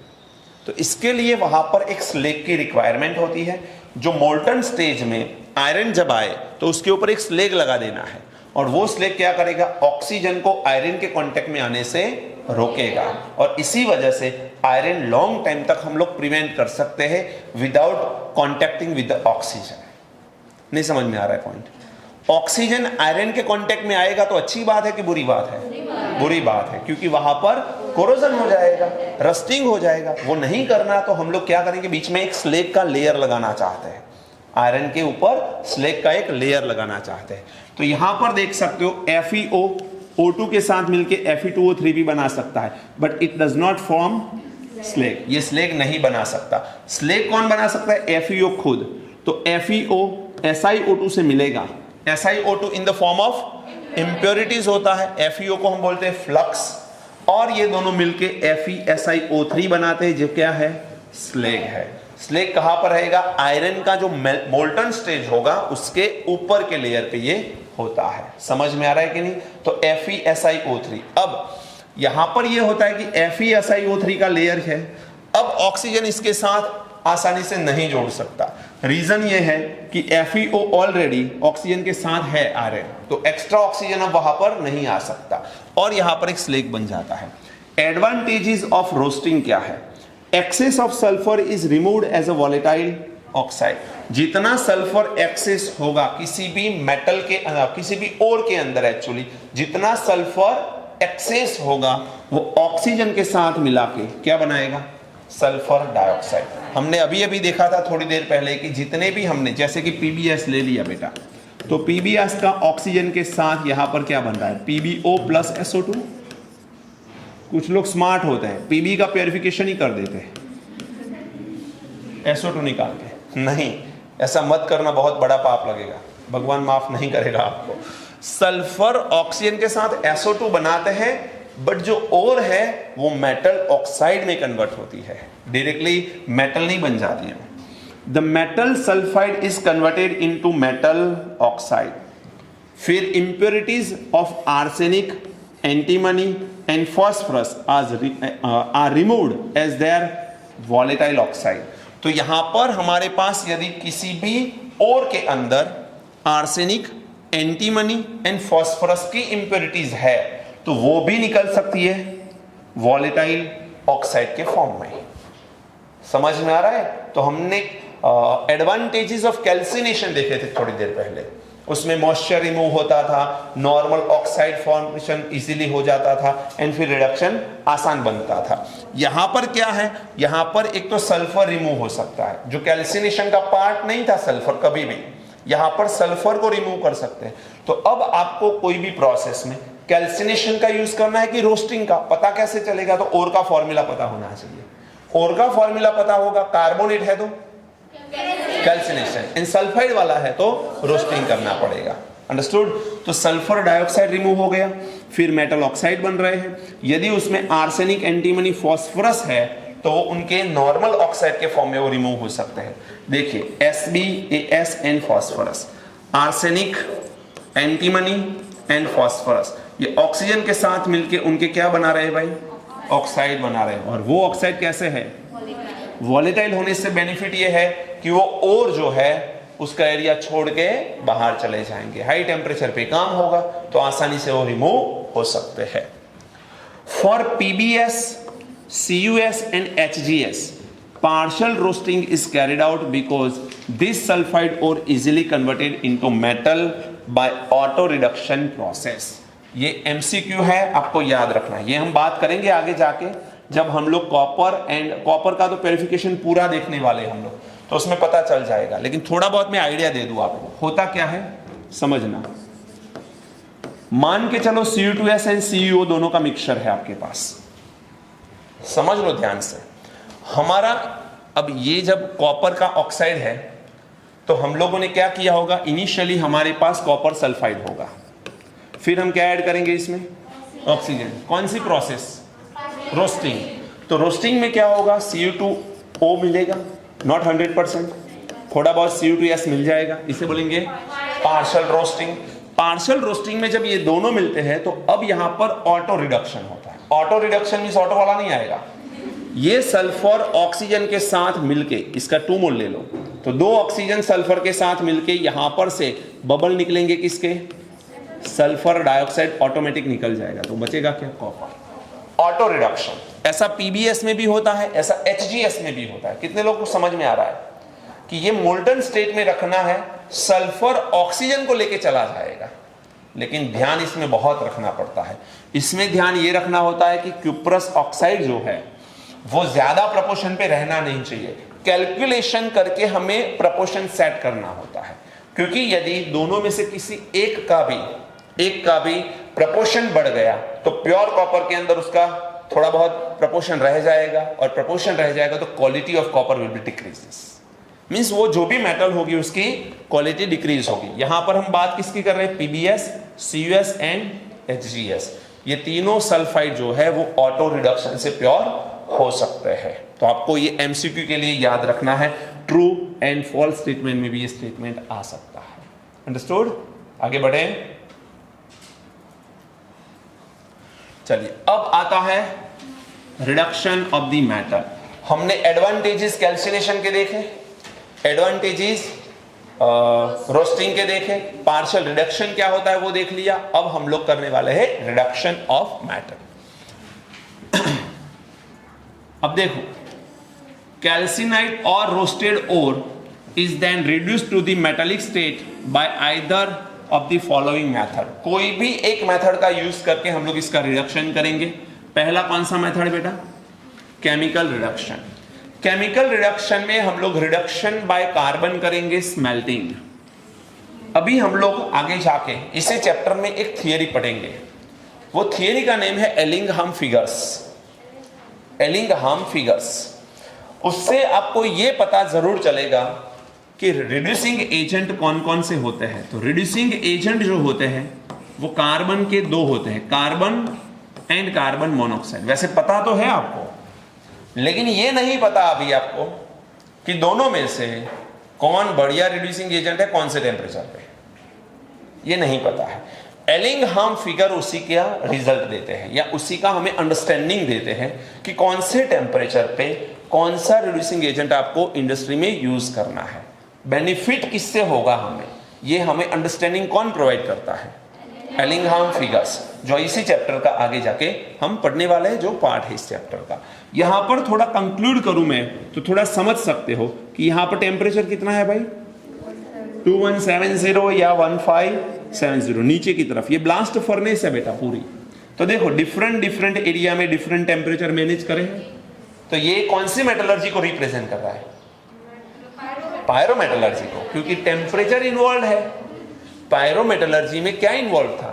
तो इसके लिए वहां पर एक स्लेग की रिक्वायरमेंट होती है, जो मोल्टन स्टेज में आयरन जब आए तो उसके ऊपर एक स्लेग लगा देना है, और वो स्लेग क्या करेगा? ऑक्सीजन को आयरन के कांटेक्ट में आने से रोकेगा, और इसी वजह से आयरन लॉन्ग टाइम तक हम लोग प्रिवेंट कर सकते हैं without contacting with the oxygen. नहीं समझ में आ रहा है पॉइंट? ऑक्सीजन आयरन के कांटेक्ट में आएगा तो अच्छी बात है कि बुरी बात है? बुरी बात है, क्योंकि वहां पर कोरोजन हो जाएगा, रस्टिंग हो जाएगा। वो नहीं करना तो हम लोग क्या करेंगे, बीच में एक स्लेग का लेयर लगाना चाहते हैं, आयरन के ऊपर स्लेग का एक लेयर लगाना चाहते हैं। तो यहां पर देख सकते हो FeO O2 के साथ मिलके Fe2O3 भी बना सकता है, but it does not form slag. ये स्लेग नहीं बना सकता। स्लेग कौन बना सकता है? FeO खुद। तो FeO SiO2 से मिलेगा, SiO2 in the form of impurities होता है। FeO को हम बोलते हैं फ्लक्स, और ये दोनों मिलके FeSiO3 बनाते हैं, जो क्या है? स्लेग है। स्लेग कहां पर रहेगा? आयरन का जो मोल्टन स्टेज होगा उसके ऊपर के लेयर पे ये होता है। समझ में आ रहा है कि नहीं? तो FeSiO3। अब यहां पर ये होता है कि FeSiO3 का लेयर है, अब ऑक्सीजन इसके साथ आसानी से नहीं जोड़ सकता। रीजन ये है कि FeO ऑलरेडी ऑक्सीजन के साथ है आयरन, तो एक्स्ट्रा ऑक्सीजन अब वहां पर नहीं आ सकता और यहां पर एक स्लेग बन जाता है। एडवांटेजेस ऑफ रोस्टिंग क्या है? Excess of sulphur is removed as a volatile oxide. जितना सल्फर एक्सेस होगा किसी भी मेटल के किसी भी ओर के अंदर, एक्चुअली जितना सल्फर एक्सेस होगा वो ऑक्सीजन के साथ मिला के क्या बनाएगा? Sulphur dioxide. हमने अभी अभी देखा था थोड़ी देर पहले कि जितने भी हमने, जैसे कि PbS ले लिया बेटा, तो PbS का ऑक्सीजन के साथ यहां पर क्या बन रहा है? PbO plus SO2। कुछ लोग स्मार्ट होते हैं, Pb का प्योरिफिकेशन ही कर देते हैं SO2 निकाल के। नहीं, ऐसा मत करना, बहुत बड़ा पाप लगेगा, भगवान माफ नहीं करेगा आपको। सल्फर ऑक्सीजन के साथ SO2 बनाते हैं, बट जो और है वो मेटल ऑक्साइड में कन्वर्ट होती है, डायरेक्टली मेटल नहीं बन जाती है। The metal sulphide is converted into metal oxide. फिर impurities of arsenic, antimony and phosphorus are removed as their volatile oxide. तो यहां पर हमारे पास यदि किसी भी और के अंदर आर्सेनिक, एंटीमनी एंड फॉस्फोरस की इंप्योरिटीज है तो वो भी निकल सकती है वॉलेटाइल ऑक्साइड के फॉर्म में। समझ में आ रहा है? तो हमने एडवांटेजेस ऑफ कैल्सिनेशन देखे थे थोड़ी देर पहले, उसमें मॉइस्चर रिमूव होता था, नॉर्मल ऑक्साइड फॉर्मेशन इजीली हो जाता था एंड फिर रिडक्शन आसान बनता था। यहां पर क्या है? यहां पर एक तो सल्फर रिमूव हो सकता है, जो कैल्सिनेशन का पार्ट नहीं था सल्फर कभी भी, यहां पर सल्फर को रिमूव कर सकते हैं। तो अब आपको कोई भी प्रोसेस में कैल्सिनेशन का यूज करना है कि रोस्टिंग का, पता कैसे चलेगा? तो ओर का फॉर्मूला पता होना चाहिए। ओर का फॉर्मूला पता होगा, कार्बोनेट है तो कैल्सिनेशन, इन सल्फाइड वाला है तो रोस्टिंग करना पड़ेगा। अंडरस्टूड? तो सल्फर डाइऑक्साइड रिमूव हो गया, फिर मेटल ऑक्साइड बन रहे हैं। यदि उसमें आर्सेनिक, एंटीमनी, फॉस्फोरस है तो उनके नॉर्मल ऑक्साइड के फॉर्म में वो रिमूव हो सकते हैं। देखिए SbAs and phosphorus, arsenic, antimony and phosphorus, ये ऑक्सीजन के साथ मिलके उनके क्या बना रहे हैं भाई? ऑक्साइड बना रहे हैं। और वो ऑक्साइड कैसे है? वॉलेटाइल होने से बेनिफिट ये है कि वो और जो है उसका एरिया छोड़ के बाहर चले जाएंगे, हाई टेम्परेचर पे काम होगा तो आसानी से वो रिमूव हो सकते हैं। For PbS, CuS and HgS, partial roasting is carried out because this sulfide ore easily converted into metal by auto reduction process। ये MCQ है, आपको याद रखना है। ये हम बात करेंगे आगे जाके जब हम लोग कॉपर का तो प्योरिफिकेशन पूरा देखने वाले हम लोग, तो उसमें पता चल जाएगा, लेकिन थोड़ा बहुत मैं आइडिया दे दूं आपको। होता क्या है समझना, मान के चलो Cu2S एंड CuO दोनों का मिक्सचर है आपके पास, समझ लो ध्यान से। हमारा अब ये जब कॉपर का ऑक्साइड है तो हम लोगों ने क्या किया होगा, इनिशियली हमारे पास कॉपर सल्फाइड होगा, फिर हम क्या ऐड करेंगे इसमें? ऑक्सीजन। कौन सी प्रोसेस? रोस्टिंग। तो रोस्टिंग में क्या होगा? Cu2O मिलेगा, नॉट 100%, थोड़ा बहुत Cu2S मिल जाएगा, इसे बोलेंगे पार्शियल रोस्टिंग। पार्शियल रोस्टिंग में जब ये दोनों मिलते हैं तो अब यहां पर ऑटो रिडक्शन होता है। ऑटो रिडक्शन मींस ऑटो वाला नहीं आएगा, ये सल्फर ऑक्सीजन के साथ मिलके, इसका 2 मोल ले लो, तो 2 ऑक्सीजन सल्फर के साथ मिलके यहां पर से बबल निकलेंगे किसके? सल्फर डाइऑक्साइड ऑटोमेटिक निकल जाएगा, तो बचेगा क्या? कॉपर। ऑटो रिडक्शन ऐसा PbS में भी होता है, ऐसा HgS में भी होता है। कितने लोग को समझ में आ रहा है? कि ये मोल्टन स्टेट में रखना है, सल्फर ऑक्सीजन को लेके चला जाएगा, लेकिन ध्यान इसमें बहुत रखना पड़ता है। इसमें ध्यान ये रखना होता है कि क्यूप्रस ऑक्साइड जो है वो ज्यादा प्रपोर्शन पे रहना नहीं चाहिए। कैलकुलेशन करके हमें प्रपोर्शन सेट करना होता है, क्योंकि यदि दोनों में से किसी एक का भी प्रपोर्शन बढ़ गया तो प्योर कॉपर के अंदर उसका थोड़ा बहुत प्रपोर्शन रह जाएगा, और प्रपोर्शन रह जाएगा तो quality of copper will be decreases. Means वो जो भी मेटल होगी उसकी क्वालिटी डिक्रीज होगी। यहां पर हम बात किसकी कर रहे हैं? PbS, CuS and HgS. ये तीनों सल्फाइड जो है वो ऑटो रिडक्शन से प्योर हो सकते हैं। तो आपको ये एमसीक्यू के लिए याद रखना है। ट्रू एंड फॉल्स स्टेटमेंट में भी ये स्टेटमेंट आ सकता है। अंडरस्टूड? आगे बढ़े। चलिए, अब आता है रिडक्शन ऑफ द मैटर। हमने एडवांटेजेस कैल्सिनेशन के देखे, एडवांटेजेस रोस्टिंग के देखे, पार्शियल रिडक्शन क्या होता है वो देख लिया। अब हम लोग करने वाले हैं रिडक्शन ऑफ मैटर। अब देखो, calcinated or roasted ore is then reduced to the metallic state by either of the following method. कोई भी एक मेथड का यूज करके हम लोग इसका रिडक्शन करेंगे। पहला कौन सा मेथड बेटा? Chemical reduction. केमिकल रिडक्शन में हम लोग रिडक्शन बाय कार्बन करेंगे, स्मेल्टिंग। अभी हम लोग आगे जाके इसी चैप्टर में एक थियरी पढ़ेंगे। वो थियरी का नेम है एलिंघम फिगर्स। Ellingham figures. उससे आपको ये पता जरूर चलेगा कि रिड्यूसिंग एजेंट कौन कौन से होते हैं। तो रिड्यूसिंग एजेंट जो होते हैं वो कार्बन के दो होते हैं, कार्बन एंड कार्बन मोनोऑक्साइड। वैसे पता तो है आपको, लेकिन ये नहीं पता अभी आपको कि दोनों में से कौन बढ़िया रिड्यूसिंग एजेंट है, कौन से टेम्परेचर पे, ये नहीं पता है। एलिंघम फिगर उसी का रिजल्ट देते हैं या उसी का हमें अंडरस्टैंडिंग देते हैं कि कौन से टेम्परेचर पे कौन सा रिड्यूसिंग एजेंट आपको इंडस्ट्री में यूज करना है। बेनिफिट किससे होगा हमें, ये हमें अंडरस्टैंडिंग कौन प्रोवाइड करता है? एलिंघम फिगर्स, जो इसी चैप्टर का आगे जाके हम पढ़ने वाले हैं, जो पार्ट है इस चैप्टर का। यहां पर थोड़ा कंक्लूड करूं मैं तो थोड़ा समझ सकते हो कि यहां पर टेम्परेचर कितना है भाई? 2170 या 1570 नीचे की तरफ। ये ब्लास्ट फर्नेस है बेटा पूरी। तो देखो डिफरेंट एरिया में डिफरेंट टेम्परेचर मैनेज करें। तो ये कौन सी मेटलर्जी को रिप्रेजेंट कर रहा है? पायरोमेटलर्जी को, क्योंकि टेम्परेचर इन्वॉल्व है। पायरोमेटलर्जी में क्या इन्वॉल्व था?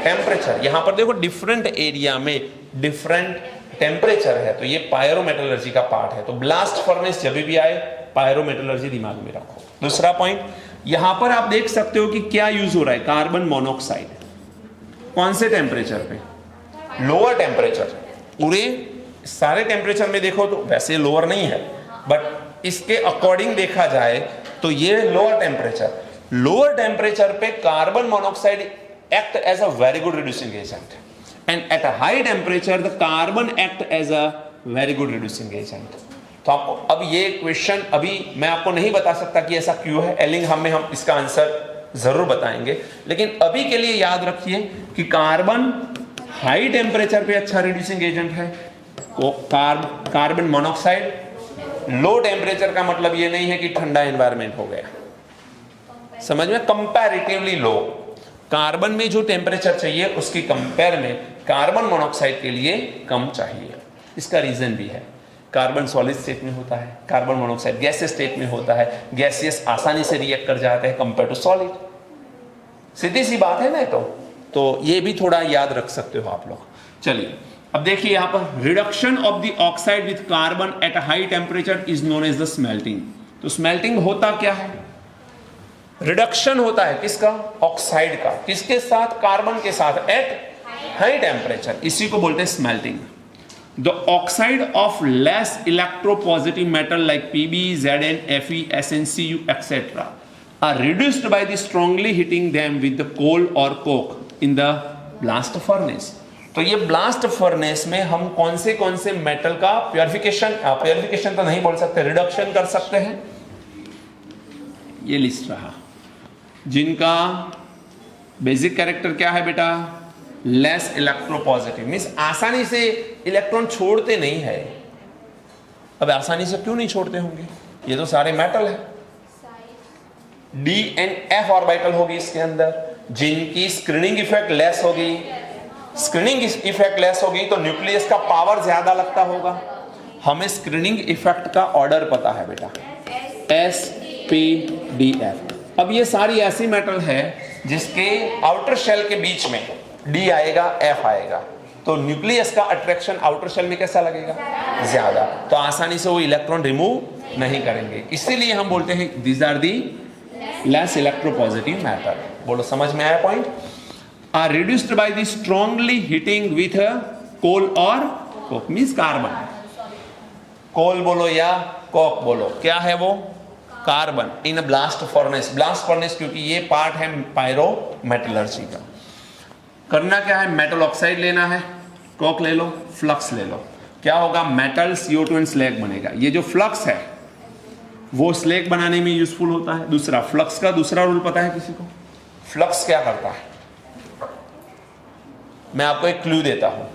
टेम्परेचर। यहां पर देखो डिफरेंट एरिया में डिफरेंट टेम्परेचर है, तो ये पायरोमेटलर्जी का पार्ट है। तो ब्लास्ट फर्नेस जब भी आए पायरोमेटलर्जी दिमाग में रखो। दूसरा पॉइंट, यहां पर आप देख सकते हो कि क्या यूज हो रहा है? Carbon monoxide. कौन से टेम्परेचर पे? Lower temperature. पूरे सारे टेम्परेचर में देखो तो वैसे लोअर नहीं है, बट इसके अकॉर्डिंग देखा जाए तो ये लोअर टेम्परेचर। लोअर टेम्परेचर पे carbon monoxide act as a very good reducing agent, and at a high temperature the carbon act as a very good reducing agent. तो आपको अब ये क्वेश्चन अभी मैं आपको नहीं बता सकता कि ऐसा क्यों है। एलिंघम में हम इसका आंसर जरूर बताएंगे, लेकिन अभी के लिए याद रखिए कि कार्बन हाई टेम्परेचर पे अच्छा रिड्यूसिंग एजेंट है। कार्बन मोनोऑक्साइड लो टेम्परेचर का मतलब ये नहीं है कि ठंडा एनवायरमेंट हो गया, समझ में? कंपैरेटिवली लो। कार्बन में जो टेम्परेचर चाहिए उसकी कंपेयर में कार्बन मोनोऑक्साइड के लिए कम चाहिए। इसका रीजन भी है, कार्बन सॉलिड स्टेट में होता है, कार्बन मोनोऑक्साइड गैसियस स्टेट में होता है। गैसियस आसानी से रिएक्ट कर जाते हैं कंपेयर टू सॉलिड। सीधी सी बात है ना। तो ये भी थोड़ा याद रख सकते हो आप लोग। चलिए अब देखिए यहां पर reduction of the oxide with carbon at a high temperature is known as the smelting. तो स्मेल्टिंग होता क्या है? रिडक्शन होता है किसका? ऑक्साइड का। किसके साथ? कार्बन के साथ एट हाई टेम्परेचर। इसी को बोलते हैं smelting. The oxide of less electropositive metal like Pb, Zn, Fe, Sn, Cu etc. are reduced by the strongly hitting them with the coal or coke in the blast furnace. तो ये blast furnace में हम कौन से metal का purification तो नहीं बोल सकते, रिडक्शन कर सकते हैं। ये लिस्ट रहा जिनका बेसिक कैरेक्टर क्या है बेटा? लेस इलेक्ट्रोपॉजिटिव, मीन्स आसानी से इलेक्ट्रॉन छोड़ते नहीं है। अब आसानी से क्यों नहीं छोड़ते होंगे? ये तो सारे मेटल है, डी एंड एफ ऑर्बिटल होगी इसके अंदर, जिनकी स्क्रीनिंग इफेक्ट लेस होगी। स्क्रीनिंग इफेक्ट लेस होगी तो न्यूक्लियस का पावर ज्यादा लगता होगा। हमें स्क्रीनिंग इफेक्ट का ऑर्डर पता है बेटा, एस पी डी एफ। अब ये सारी ऐसी मेटल है जिसके आउटर शेल के बीच में डी आएगा, एफ आएगा, तो न्यूक्लियस का अट्रैक्शन आउटर शेल में कैसा लगेगा, ज्यादा, तो आसानी से वो इलेक्ट्रॉन रिमूव नहीं करेंगे। इसीलिए हम बोलते हैं these are the less electropositive matter. बोलो समझ में आया point? Are reduced by the strongly heating with coal और कोक, मींस कार्बन। कोल बोलो या कोक बोलो, क्या है वो, carbon in a blast furnace. Blast furnace क्योंकि ये पार्ट है पायरो मेटलर्जी का। करना क्या है, मेटल ऑक्साइड लेना है, कोक ले लो, फ्लक्स ले लो, क्या होगा, मेटल CO2 एंड स्लैग बनेगा। ये जो फ्लक्स है वो स्लैग बनाने में यूजफुल होता है। दूसरा, फ्लक्स का दूसरा रूल पता है किसी को? फ्लक्स क्या करता है, मैं आपको एक क्लू देता हूं।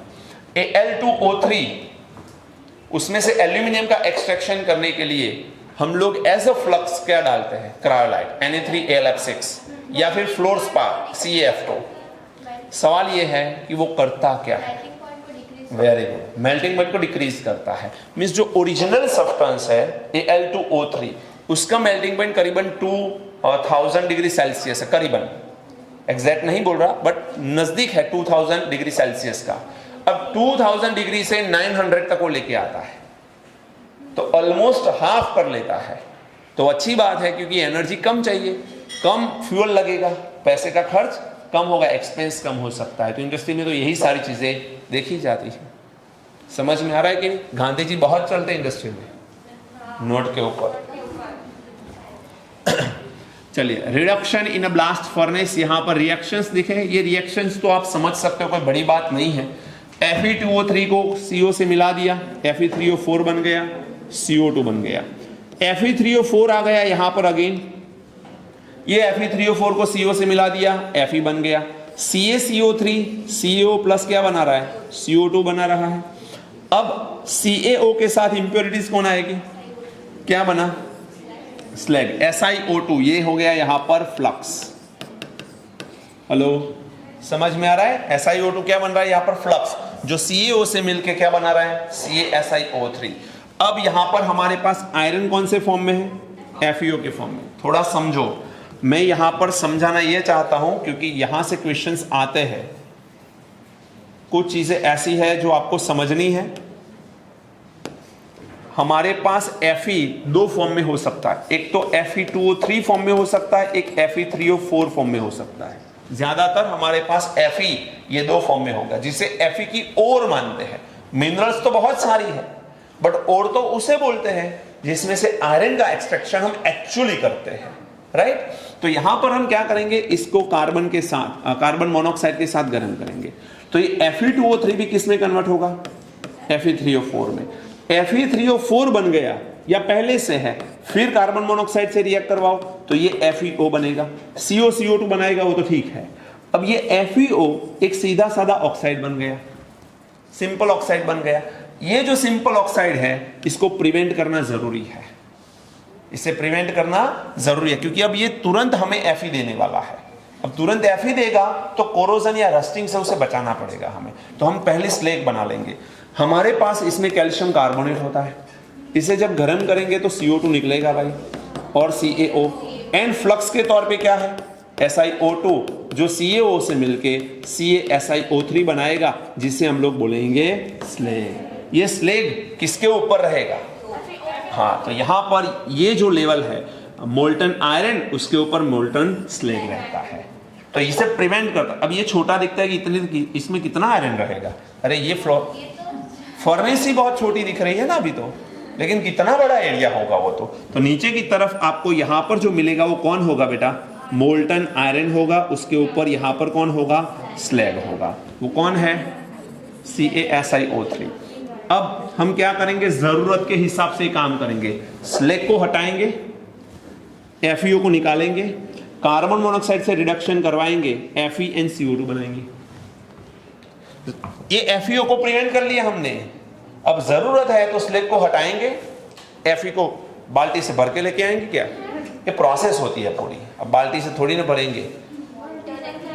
Al2O3 उसमें से एल्यूमिनियम का एक्सट्रैक्शन करने के लिए हम लोग एज अ फ्लक्स क्या डालते हैं, क्रायोलाइट Na3AlF6 या फिर फ्लोरस्पार CaF2। सवाल ये है कि वो करता क्या है, वेरी गुड, मेल्टिंग पॉइंट को डिक्रीज करता है। मींस जो ओरिजिनल सब्सटेंस है Al2O3 उसका मेल्टिंग पॉइंट करीबन 2000 डिग्री सेल्सियस है, करीबन, एग्जैक्ट नहीं बोल रहा बट नजदीक है 2000 डिग्री सेल्सियस का। अब 2000 डिग्री से 900 तक वो लेके आता है, तो ऑलमोस्ट हाफ कर लेता है। तो अच्छी बात है क्योंकि एनर्जी कम चाहिए, कम फ्यूल लगेगा, पैसे का खर्च कम होगा, एक्सपेंस कम हो सकता है। तो इंडस्ट्री में तो यही सारी चीजें देखी जाती है। समझ में आ रहा है कि नहीं? गांधी जी बहुत चलते हैं इंडस्ट्री में नोट के ऊपर। चलिए, reduction in a blast furnace, यहां पर रिएक्शंस दिखे। ये रिएक्शंस तो आप समझ सकते हो, कोई बड़ी बात नहीं है। Fe2O3 को CO से मिला दिया, Fe3O4 बन गया, CO2 बन गया। Fe3O4 आ गया यहां पर अगेन, ये Fe3O4 को CO से मिला दिया, Fe बन गया। CaCO3, CO प्लस क्या बना रहा है, CO2 बना रहा है। अब CaO के साथ इंप्योरिटीज कौन आएगी, क्या बना, स्लैग, SiO2, ये हो गया यहां पर फ्लक्स। हेलो, समझ में आ रहा है? SiO2 क्या बन रहा है यहां पर, फ्लक्स, जो CaO से मिलके क्या बना रहा है, CaSiO3। अब यहां पर हमारे पास आयरन कौन से फॉर्म में है, FeO के फॉर्म में। थोड़ा समझो, मैं यहां पर समझाना यह चाहता हूं क्योंकि यहां से क्वेश्चंस आते हैं। कुछ चीजें ऐसी है जो आपको समझनी है। हमारे पास Fe दो फॉर्म में हो सकता है, एक तो Fe2O3 फॉर्म में हो सकता है, एक Fe3O4 फॉर्म में हो सकता है। ज्यादातर हमारे पास Fe ये दो फॉर्म में होगा, जिसे Fe की ओर मानते हैं। मिनरल्स तो बहुत सारी है बट ओर तो उसे बोलते हैं जिसमें से आयरन का एक्सट्रैक्शन हम एक्चुअली करते हैं, राइट। तो यहां पर हम क्या करेंगे, इसको कार्बन के साथ, कार्बन मोनोऑक्साइड के साथ गर्म करेंगे। तो ये Fe2O3 भी किस में कन्वर्ट होगा, Fe3O4 में। Fe3O4 बन गया या पहले से है, फिर कार्बन मोनोऑक्साइड से रिएक्ट करवाओ तो ये FeO बनेगा। CO बनाएगा वो तो ठीक है। अब ये FeO एक सीधा साधा ऑक्साइड बन गया, सिंपल ऑक्साइड बन गया। ये जो सिंपल ऑक्साइड है इसको प्रिवेंट करना जरूरी है, इसे प्रिवेंट करना जरूरी है क्योंकि अब ये तुरंत हमें Fe देने वाला है। अब तुरंत Fe देगा तो कोरोजन या रस्टिंग से उसे बचाना पड़ेगा हमें, तो हम पहले स्लैग बना लेंगे। हमारे पास इसमें कैल्शियम कार्बोनेट होता है, इसे जब गर्म करेंगे तो CO2 निकलेगा भाई, और CaO एंड फ्लक्स के तौर पे क्या है, SiO2 जो CaO से मिलके CaSiO3 बनाएगा, जिसे हम लोग बोलेंगे स्लैग। ये स्लैग किसके ऊपर रहेगा, हाँ, तो यहां पर ये जो लेवल है मोल्टन आयरन, उसके ऊपर मोल्टन स्लैग रहता है, तो इसे प्रिवेंट करता। अब ये छोटा दिखता है कि इतनी, इसमें कितना आयरन रहेगा, अरे ये फर्नेस ही बहुत छोटी दिख रही है ना अभी तो, लेकिन कितना बड़ा एरिया होगा वो तो नीचे की तरफ आपको यहां पर जो मिलेगा वो कौन होगा बेटा, मोल्टन आयरन होगा, उसके ऊपर यहां पर कौन होगा, स्लैग होगा। वो कौन है, CaSiO3। अब हम क्या करेंगे, जरूरत के हिसाब से काम करेंगे, स्लैग को हटाएंगे, FeO को निकालेंगे, कार्बन मोनोऑक्साइड से रिडक्शन करवाएंगे, FeNCO2 बनाएंगे। ये FeO को प्रिवेंट कर लिया हमने। अब जरूरत है तो स्लैग को हटाएंगे, Fe को बाल्टी से भर के लेके आएंगे क्या, ये प्रोसेस होती है पूरी। अब बाल्टी से थोड़ी ना भरेंगे,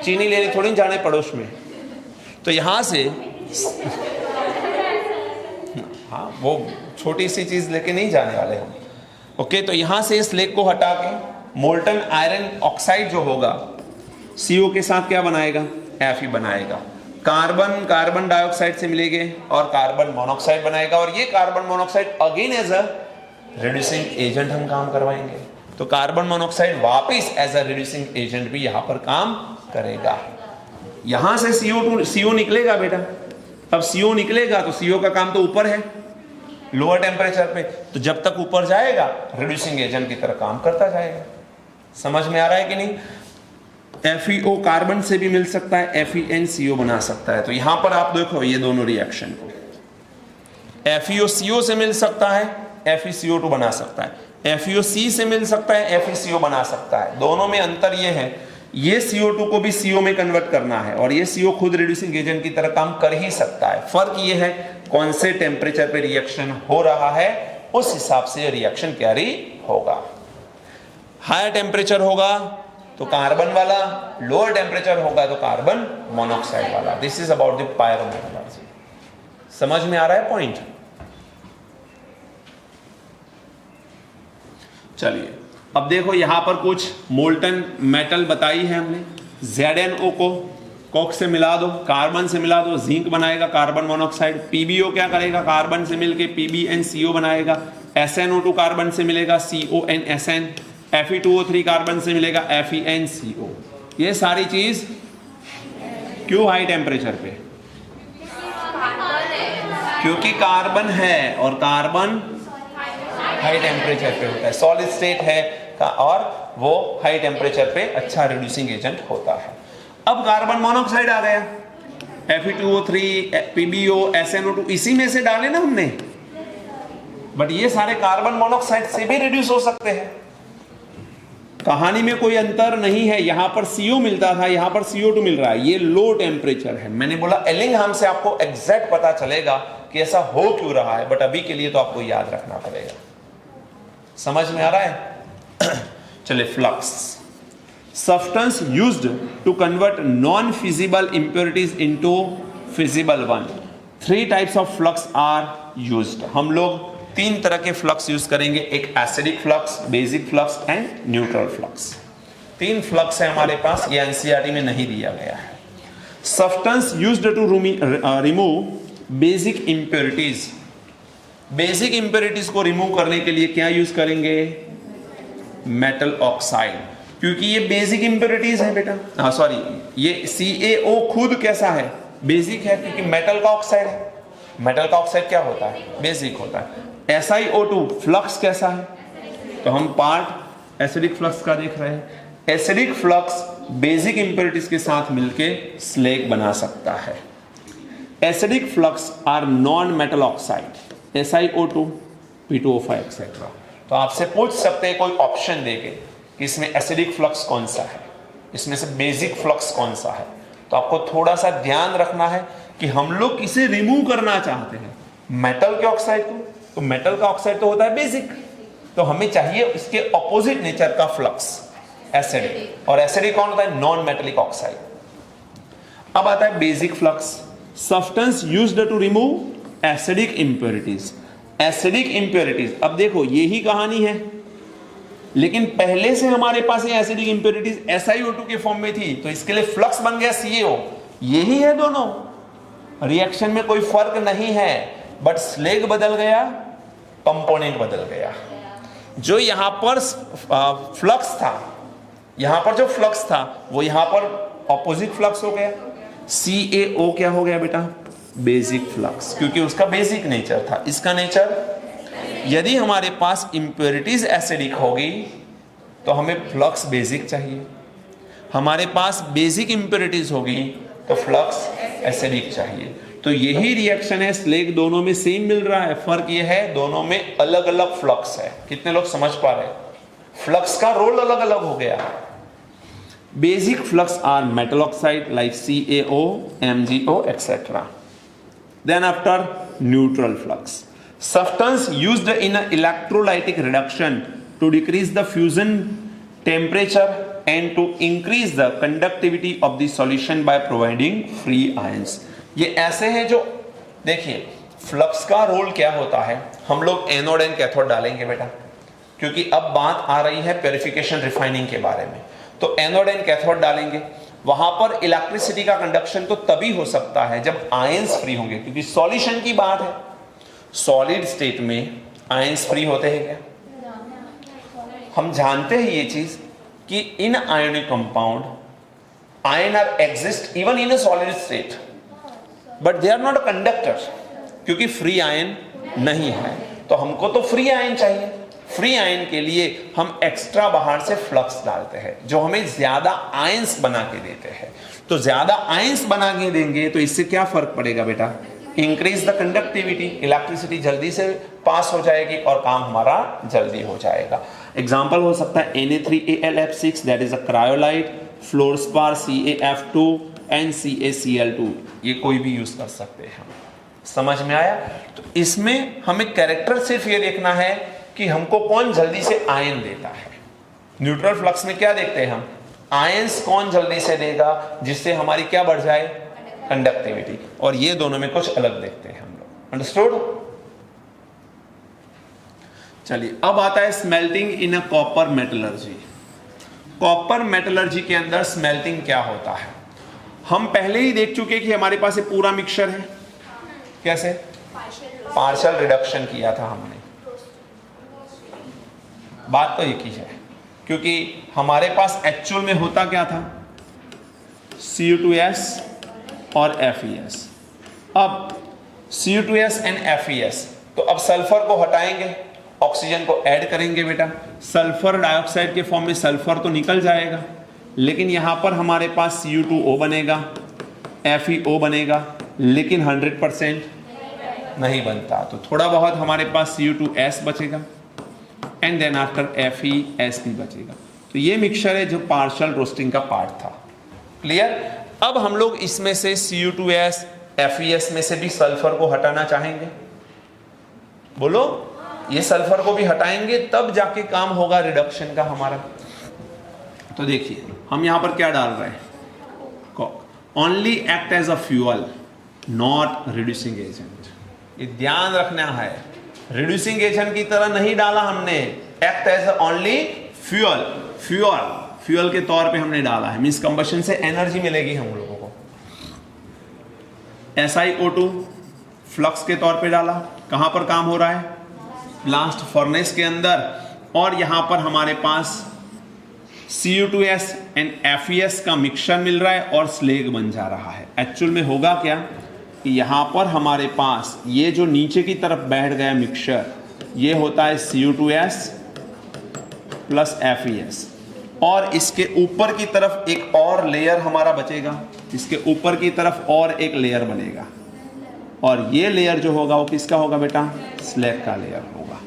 चीनी लेने थोड़ी ना जाने पड़ोस में। तो यहाँ से हाँ वो छोटी सी चीज लेके नहीं जाने वाले हम। ओके, तो यहाँ से इस लेग को हटा के मोल्टन आयरन ऑक्साइड जो होगा CO के साथ क्या बनाएगा, Fe बनाएगा। कार्बन कार्बन डाइऑक्साइड से मिलेंगे और कार्बन मोनोऑक्साइड बनाएगा, और ये carbon monoxide again as a reducing agent हम काम करवाएंगे। तो कार्बन मोनोऑक्साइड वापस एज अ रिड्यूसिंग एजेंट भी यहां पर काम करेगा। यहां से CO निकलेगा बेटा। अब CO निकलेगा तो CO का काम तो ऊपर है, लोअर टेम्परेचर पे, तो जब तक ऊपर जाएगा रिड्यूसिंग एजेंट की तरह काम करता जाएगा। समझ में आ रहा है कि नहीं? FeO कार्बन से भी मिल सकता है, FeNCO बना सकता है। तो यहां पर आप देखो ये दोनों रिएक्शन को, FeO CO से मिल सकता है, FeCO2 बना सकता है, FeO C से मिल सकता है, FeCO बना सकता है। दोनों में अंतर ये है, ये CO2 को भी CO में कन्वर्ट करना है और ये CO खुद रिड्यूसिंग एजेंट की तरह काम कर ही सकता है। फर्क ये है कौन से टेम्परेचर पे रिएक्शन हो रहा है, उस हिसाब से रिएक्शन कैरी होगा। हायर टेम्परेचर होगा तो कार्बन वाला, लोअर टेम्परेचर होगा तो कार्बन मोनोऑक्साइड वाला। This is about the pyrometallurgy. समझ में आ रहा है पॉइंट? चलिए अब देखो यहां पर कुछ मोल्टन मेटल बताई है हमने। ZnO को कोक से मिला दो, कार्बन से मिला दो, जिंक बनाएगा कार्बन मोनोऑक्साइड। PbO क्या करेगा, कार्बन से मिलके PbNCO बनाएगा। SnO2 कार्बन से मिलेगा CONSN। Fe2O3 कार्बन से मिलेगा FeNCO। ये सारी चीज क्यों हाई टेम्परेचर पे? क्योंकि कार्बन है और कार्बन हाई टेम्परेचर पे होता है, सॉलिड स्टेट है और वो हाई टेम्परेचर पे अच्छा रिड्यूसिंग एजेंट होता है। अब कार्बन मोनोऑक्साइड आ गया, Fe2O3, PbO, SnO2 इसी में से डाले ना हमने, बट ये सारे कार्बन मोनोऑक्साइड से भी रिड्यूस हो सकते हैं। कहानी में कोई अंतर नहीं है, यहां पर CO मिलता था, यहां पर CO2 मिल रहा है। ये लो टेम्परेचर है। मैंने बोला एलिंघम से आपको एग्जैक्ट पता चलेगा कि ऐसा हो क्यों रहा है, बट अभी के लिए तो आपको याद रखना पड़ेगा। समझ में आ रहा है? चलिए, flux substance used to convert non fusible impurities into fusible one. 3 types of flux are used. हम लोग 3 तरह के फ्लक्स यूज करेंगे, एक acidic flux, basic flux and neutral flux. 3 flux है हमारे पास, ये एनसीईआरटी में नहीं दिया गया है। Substance used to remove basic impurities. Basic impurities को रिमूव करने के लिए क्या यूज करेंगे? मेटल ऑक्साइड, क्योंकि ये बेसिक इंप्योरिटीज है बेटा। हाँ सॉरी, ये CaO खुद कैसा है? बेसिक है, क्योंकि मेटल का ऑक्साइड है। मेटल का ऑक्साइड क्या होता है? बेसिक होता है। SiO2 फ्लक्स कैसा है? तो हम पार्ट एसिडिक फ्लक्स का देख रहे हैं। एसिडिक फ्लक्स बेसिक इंप्योरिटीज के साथ मिलके स्लेग बना सकता है। Acidic flux are non metal oxide, SiO2, P2O5 etcetera. तो आपसे पूछ सकते हैं कोई ऑप्शन देके कि इसमें एसिडिक फ्लक्स कौन सा है, इसमें से बेसिक फ्लक्स कौन सा है। तो आपको थोड़ा सा ध्यान रखना है कि हम लोग किसे रिमूव करना चाहते हैं, मेटल के ऑक्साइड को। तो मेटल का ऑक्साइड तो होता है बेसिक, तो हमें चाहिए इसके ऑपोजिट नेचर का फ्लक्स, एसिडिक। और एसिडिक कौन होता है? Non metallic oxide. अब आता है basic flux, substance used to remove acidic impurities. Acidic impurities, अब देखो यही कहानी है, लेकिन पहले से हमारे पास ये एसिडिक इंप्योरिटीज SiO2 के फॉर्म में थी, तो इसके लिए फ्लक्स बन गया CaO। यही है दोनों, रिएक्शन में कोई फर्क नहीं है, बट स्लेग बदल गया, कंपोनेंट बदल गया। जो यहां पर फ्लक्स था, यहां पर जो फ्लक्स था वो यहां पर ऑपोजिट फ्लक्स हो गया। CaO क्या हो गया बेटा? बेसिक फ्लक्स, क्योंकि उसका बेसिक नेचर था। इसका नेचर, यदि हमारे पास इंप्योरिटीज एसिडिक होगी तो हमें फ्लक्स बेसिक चाहिए, हमारे पास बेसिक इंप्योरिटीज होगी तो फ्लक्स एसिडिक चाहिए। तो यही रिएक्शन है, स्लेग दोनों में सेम मिल रहा है, फर्क यह है दोनों में अलग अलग फ्लक्स है। कितने लोग समझ पा रहे हैं? फ्लक्स का रोल अलग अलग हो गया। Basic flux are metal oxide like CaO, MgO etc. Then after neutral flux, substance used in an electrolytic reduction to decrease the fusion temperature and to increase the conductivity of the solution by providing free ions. ये ऐसे हैं जो देखिए flux का role क्या होता है। हम लोग एनोड एंड कैथोड डालेंगे बेटा, क्योंकि अब बात आ रही है प्योरिफिकेशन रिफाइनिंग के बारे में। तो एनोड एंड कैथोड डालेंगे, वहां पर इलेक्ट्रिसिटी का कंडक्शन तो तभी हो सकता है जब आयंस फ्री होंगे, क्योंकि सॉल्यूशन की बात है। सॉलिड स्टेट में आयंस फ्री होते हैं क्या? हम जानते हैं ये चीज कि in ionic compound ion are exist even in a solid state, but they are not a conductor, क्योंकि फ्री आयन नहीं है। तो हमको तो फ्री आयन चाहिए। फ्री आयन के लिए हम एक्स्ट्रा बाहर से फ्लक्स डालते हैं जो हमें ज्यादा आयंस बना के देते हैं। तो ज्यादा आयंस बना के देंगे तो इससे क्या फर्क पड़ेगा बेटा? इंक्रीज द कंडक्टिविटी, इलेक्ट्रिसिटी जल्दी से पास हो जाएगी और काम हमारा जल्दी हो जाएगा। एग्जाम्पल हो सकता है Na3AlF6 that is a cryolite, fluorspar CaF2 and CaCl2, ये कोई भी यूज कर सकते हैं। समझ में आया? तो इसमें हमें कैरेक्टर सिर्फ ये देखना है कि हमको कौन जल्दी से आयन देता है। न्यूट्रल फ्लक्स में क्या देखते हैं हम? आयंस कौन जल्दी से देगा जिससे हमारी क्या बढ़ जाए? कंडक्टिविटी। और ये दोनों में कुछ अलग देखते हैं हम लोग। अंडरस्टूड? चलिए अब आता है smelting in a copper metallurgy. Copper metallurgy के अंदर स्मेल्टिंग क्या होता है हम पहले ही देख चुके कि हमारे पास ये पूरा मिक्सचर है। कैसे? पार्शियल रिडक्शन किया था हमने। बात तो एक ही है, क्योंकि हमारे पास एक्चुअल में होता क्या था? Cu2s और FeS। अब Cu2s एंड FeS, तो अब सल्फर को हटाएंगे, ऑक्सीजन को ऐड करेंगे बेटा। सल्फर डाइऑक्साइड के फॉर्म में सल्फर तो निकल जाएगा, लेकिन यहां पर हमारे पास Cu2O बनेगा, FeO बनेगा, लेकिन 100% नहीं बनता। तो थोड़ा बहुत हमारे पास Cu2s बचेगा एंड देन आफ्टर FeS भी बचेगा। तो ये मिक्सचर है जो पार्शियल रोस्टिंग का पार्ट था। क्लियर? अब हम लोग इसमें से Cu2s, FeS में से भी सल्फर को हटाना चाहेंगे। बोलो, ये सल्फर को भी हटाएंगे तब जाके काम होगा रिडक्शन का हमारा। तो देखिए हम यहां पर क्या डाल रहे हैं? Only act as a fuel not reducing agent. ये ध्यान रखना है, रिड्यूसिंग एजेंट की तरह नहीं डाला हमने। Act as only fuel, fuel के तौर पे हमने डाला है। मींस कंबशन से एनर्जी मिलेगी हम लोगों को। SiO2 फ्लक्स के तौर पे डाला। कहां पर काम हो रहा है? ब्लास्ट फर्नेस के अंदर। और यहां पर हमारे पास Cu2s एंड FeS का मिक्सचर मिल रहा है और स्लेग बन जा रहा है। एक्चुअल में होगा क्या कि यहां पर हमारे पास ये जो नीचे की तरफ बैठ गया मिक्सचर, ये होता है Cu2s प्लस FeS, और इसके ऊपर की तरफ एक और लेयर हमारा बचेगा। इसके ऊपर की तरफ और एक लेयर बनेगा, और ये लेयर जो होगा वो किसका होगा बेटा? स्लैग का लेयर होगा।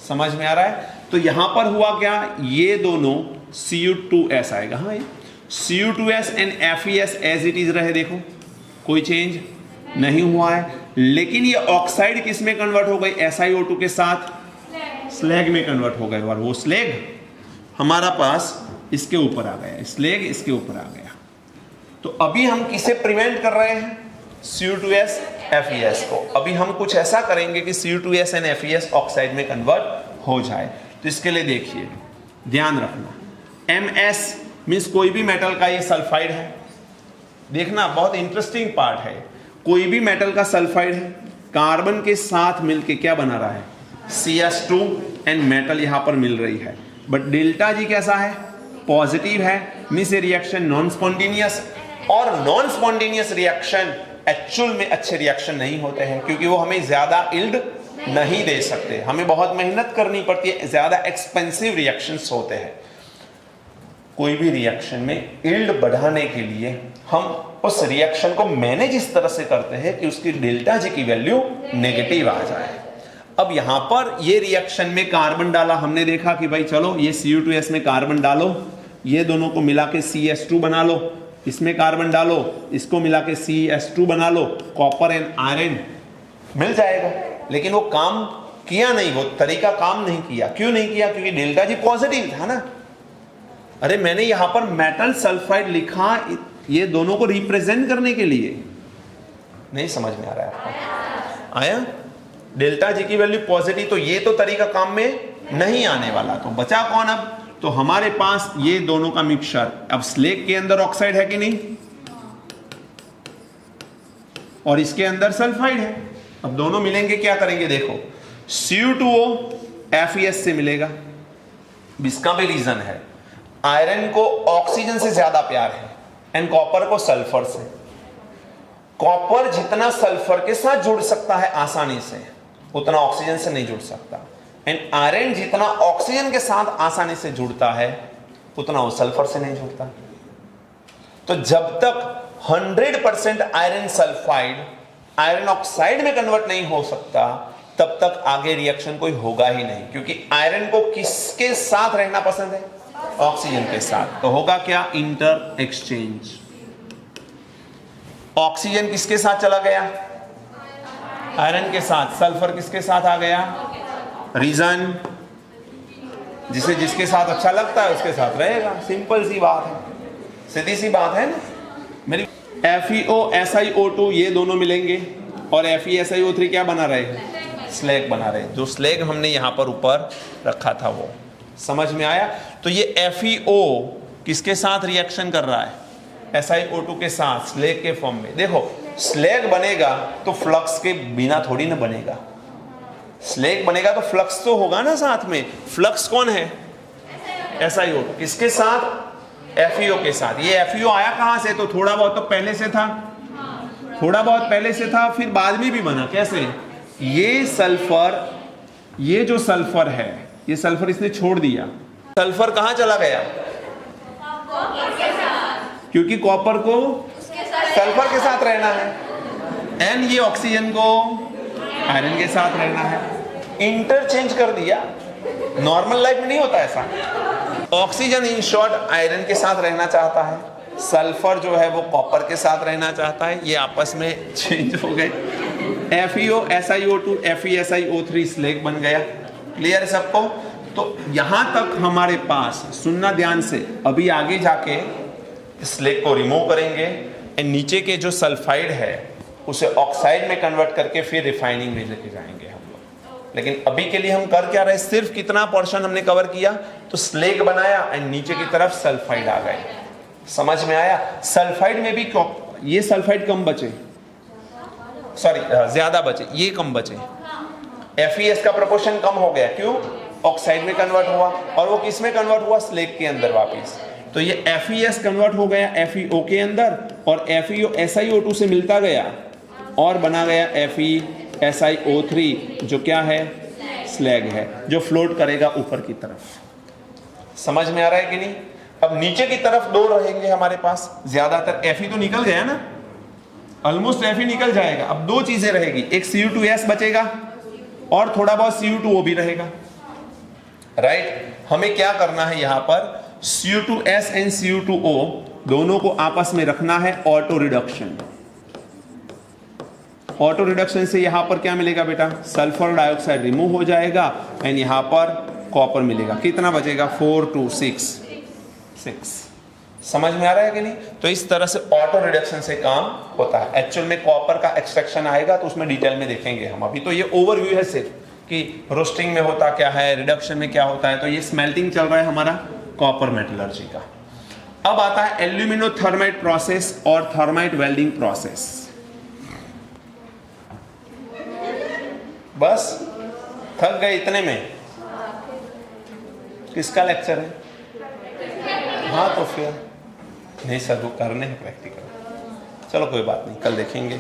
समझ में आ रहा है? तो यहां पर हुआ क्या? ये दोनों Cu2s आएगा। हाँ, ये Cu2s and FeS as it is रहे, देखो कोई चेंज नहीं हुआ है। लेकिन ये ऑक्साइड किस में कन्वर्ट हो गई? SiO2 के साथ स्लैग में कन्वर्ट हो गए, और वो स्लैग हमारा पास इसके ऊपर आ गया, स्लैग इसके ऊपर आ गया। तो अभी हम किसे प्रिवेंट कर रहे हैं? Cu2s FeS को। अभी हम कुछ ऐसा करेंगे कि Cu2s एंड FeS ऑक्साइड में कन्वर्ट हो जाए। तो इसके लिए देखिए, ध्यान रखना, MS मीन्स कोई भी मेटल का ये सल्फाइड है। देखना बहुत इंटरेस्टिंग पार्ट है। कोई भी मेटल का सल्फाइड है, कार्बन के साथ मिलके क्या बना रहा है? CS2 एंड मेटल यहां पर मिल रही है। बट डेल्टा जी कैसा है? पॉजिटिव है। मीन्स ये रिएक्शन नॉन स्पॉन्टेनियस, और नॉन स्पॉन्टेनियस रिएक्शन एक्चुअल में अच्छे रिएक्शन नहीं होते हैं, क्योंकि वो हमें ज्यादा इल्ड नहीं दे सकते। हमें बहुत मेहनत करनी पड़ती है, ज्यादा एक्सपेंसिव रिएक्शंस होते हैं। कोई भी रिएक्शन में यील्ड बढ़ाने के लिए हम उस रिएक्शन को मैनेज इस तरह से करते हैं कि उसकी डेल्टा जी की वैल्यू नेगेटिव आ जाए। अब यहां पर ये रिएक्शन में कार्बन डाला, हमने देखा कि भाई चलो ये Cu2s में कार्बन डालो, ये दोनों को मिला के CS2 बना लो, इसमें कार्बन डालो, इसको मिला के CS2 बना लो, कॉपर एंड आयरन मिल जाएगा। लेकिन वो काम किया नहीं, वो तरीका काम नहीं किया। क्यों नहीं किया? क्योंकि डेल्टा जी पॉजिटिव था ना। अरे मैंने यहां पर मेटल सल्फाइड लिखा ये दोनों को रिप्रेजेंट करने के लिए। नहीं समझ में आ रहा है आपको? आया? डेल्टा जी की वैल्यू पॉजिटिव, तो ये तो तरीका काम में नहीं आने वाला। तो बचा कौन अब? तो हमारे पास ये दोनों का मिक्सचर। अब स्लेग के अंदर ऑक्साइड है कि नहीं, और इसके अंदर सल्फाइड है। अब दोनों मिलेंगे, क्या करेंगे? देखो Cu2O FeS से मिलेगा। इसका भी रीजन है, आयरन को ऑक्सीजन से ज्यादा प्यार है एंड कॉपर को सल्फर से। कॉपर जितना सल्फर के साथ जुड़ सकता है आसानी से, उतना ऑक्सीजन से नहीं जुड़ सकता। एंड आयरन जितना ऑक्सीजन के साथ आसानी से जुड़ता है, उतना वो सल्फर से नहीं जुड़ता। तो जब तक 100% आयरन सल्फाइड आयरन ऑक्साइड में कन्वर्ट नहीं हो सकता, तब तक आगे रिएक्शन कोई होगा ही नहीं, क्योंकि आयरन को किसके साथ रहना पसंद है? ऑक्सीजन के साथ। तो होगा क्या? Inter exchange. ऑक्सीजन किसके साथ चला गया? आयरन के साथ। सल्फर किसके साथ आ गया? रीजन जिसे जिसके साथ अच्छा लगता है उसके साथ रहेगा। सिंपल सी बात है, सीधी सी बात है ना मेरी। FeO SiO2 ये दोनों मिलेंगे और FeSiO3 क्या बना रहे? स्लैग बना रहे। जो स्लैग हमने यहां पर ऊपर रखा था वो समझ में आया? तो ये FeO किसके साथ रिएक्शन कर रहा है? SiO2 के साथ, स्लैग के फॉर्म में। देखो स्लैग बनेगा तो फ्लक्स के बिना थोड़ी ना बनेगा। स्लैग बनेगा तो फ्लक्स तो होगा ना साथ में। फ्लक्स कौन है? SiO2 किसके साथ? FeO के साथ। ये FeO आया कहां से? तो थोड़ा बहुत तो पहले से था, थोड़ा बहुत पहले से था, फिर बाद में भी बना। कैसे? ये सल्फर, ये जो सल्फर है, ये सल्फर इसने छोड़ दिया। सल्फर कहां चला गया? क्योंकि कॉपर को सल्फर के साथ रहना है एंड ये ऑक्सीजन को आयरन के साथ रहना है। इंटरचेंज कर दिया। नॉर्मल लाइफ में नहीं होता ऐसा। ऑक्सीजन इन शॉर्ट आयरन के साथ रहना चाहता है, सल्फर जो है वो कॉपर के साथ रहना चाहता है। ये आपस में चेंज हो गए। FeO SiO2 FeSiO3 स्लैग बन गया। क्लियर है सबको? तो यहां तक हमारे पास, सुनना ध्यान से, अभी आगे जाके स्लैग को रिमूव करेंगे एंड नीचे के जो सल्फाइड है उसे ऑक्साइड में कन्वर्ट करके फिर रिफाइनिंग में लेके जाएंगे हम लोग। लेकिन अभी के लिए हम कर क्या रहे? सिर्फ कितना पोर्शन हमने कवर किया? तो स्लैग बनाया एंड नीचे की तरफ सल्फाइड आ गए। समझ में आया? सल्फाइड में भी ये सल्फाइड कम बचे, सॉरी ज्यादा बचे, ये कम बचे। FeS का प्रोपोर्शन कम हो गया। क्यों? ऑक्साइड में कन्वर्ट हुआ, और वो किस में कन्वर्ट हुआ? स्लैग के अंदर वापिस। तो ये FeS कन्वर्ट हो गया FeO के अंदर, और FeO SiO2 से मिलता गया और बना गया FeSiO3, जो क्या है? स्लैग है, जो फ्लोट करेगा ऊपर की तरफ। समझ में आ रहा है कि नहीं? अब नीचे की तरफ दो रहेंगे हमारे पास। ज्यादातर Fe तो निकल गया ना, ऑलमोस्ट Fe निकल जाएगा। अब दो चीजें रहेगी, एक Cu2S बचेगा और थोड़ा बहुत Cu2O भी रहेगा। राइट? हमें क्या करना है यहां पर? Cu2S एंड Cu2O दोनों को आपस में रखना है ऑटो रिडक्शन। ऑटो रिडक्शन से यहां पर क्या मिलेगा बेटा? सल्फर डाइऑक्साइड रिमूव हो जाएगा एंड यहां पर कॉपर मिलेगा। कितना बचेगा? 4 2 6 6। समझ में आ रहा है कि नहीं? तो इस तरह से ऑटो रिडक्शन से काम होता है। एक्चुअल में कॉपर का एक्सट्रैक्शन आएगा तो उसमें डिटेल में देखेंगे हम। अभी तो ये ओवरव्यू है सिर्फ कि रोस्टिंग में होता क्या है, रिडक्शन में क्या होता है। तो ये स्मेल्टिंग चल रहा है हमारा कॉपर मेटलर्जी का। अब आता है एल्यूमिनोथर्माइट प्रोसेस और थर्माइट वेल्डिंग प्रोसेस। बस थक गए इतने में? किसका लेक्चर है? हाँ तो फिर नहीं सर, वो करने हैं प्रैक्टिकल। चलो कोई बात नहीं, कल देखेंगे।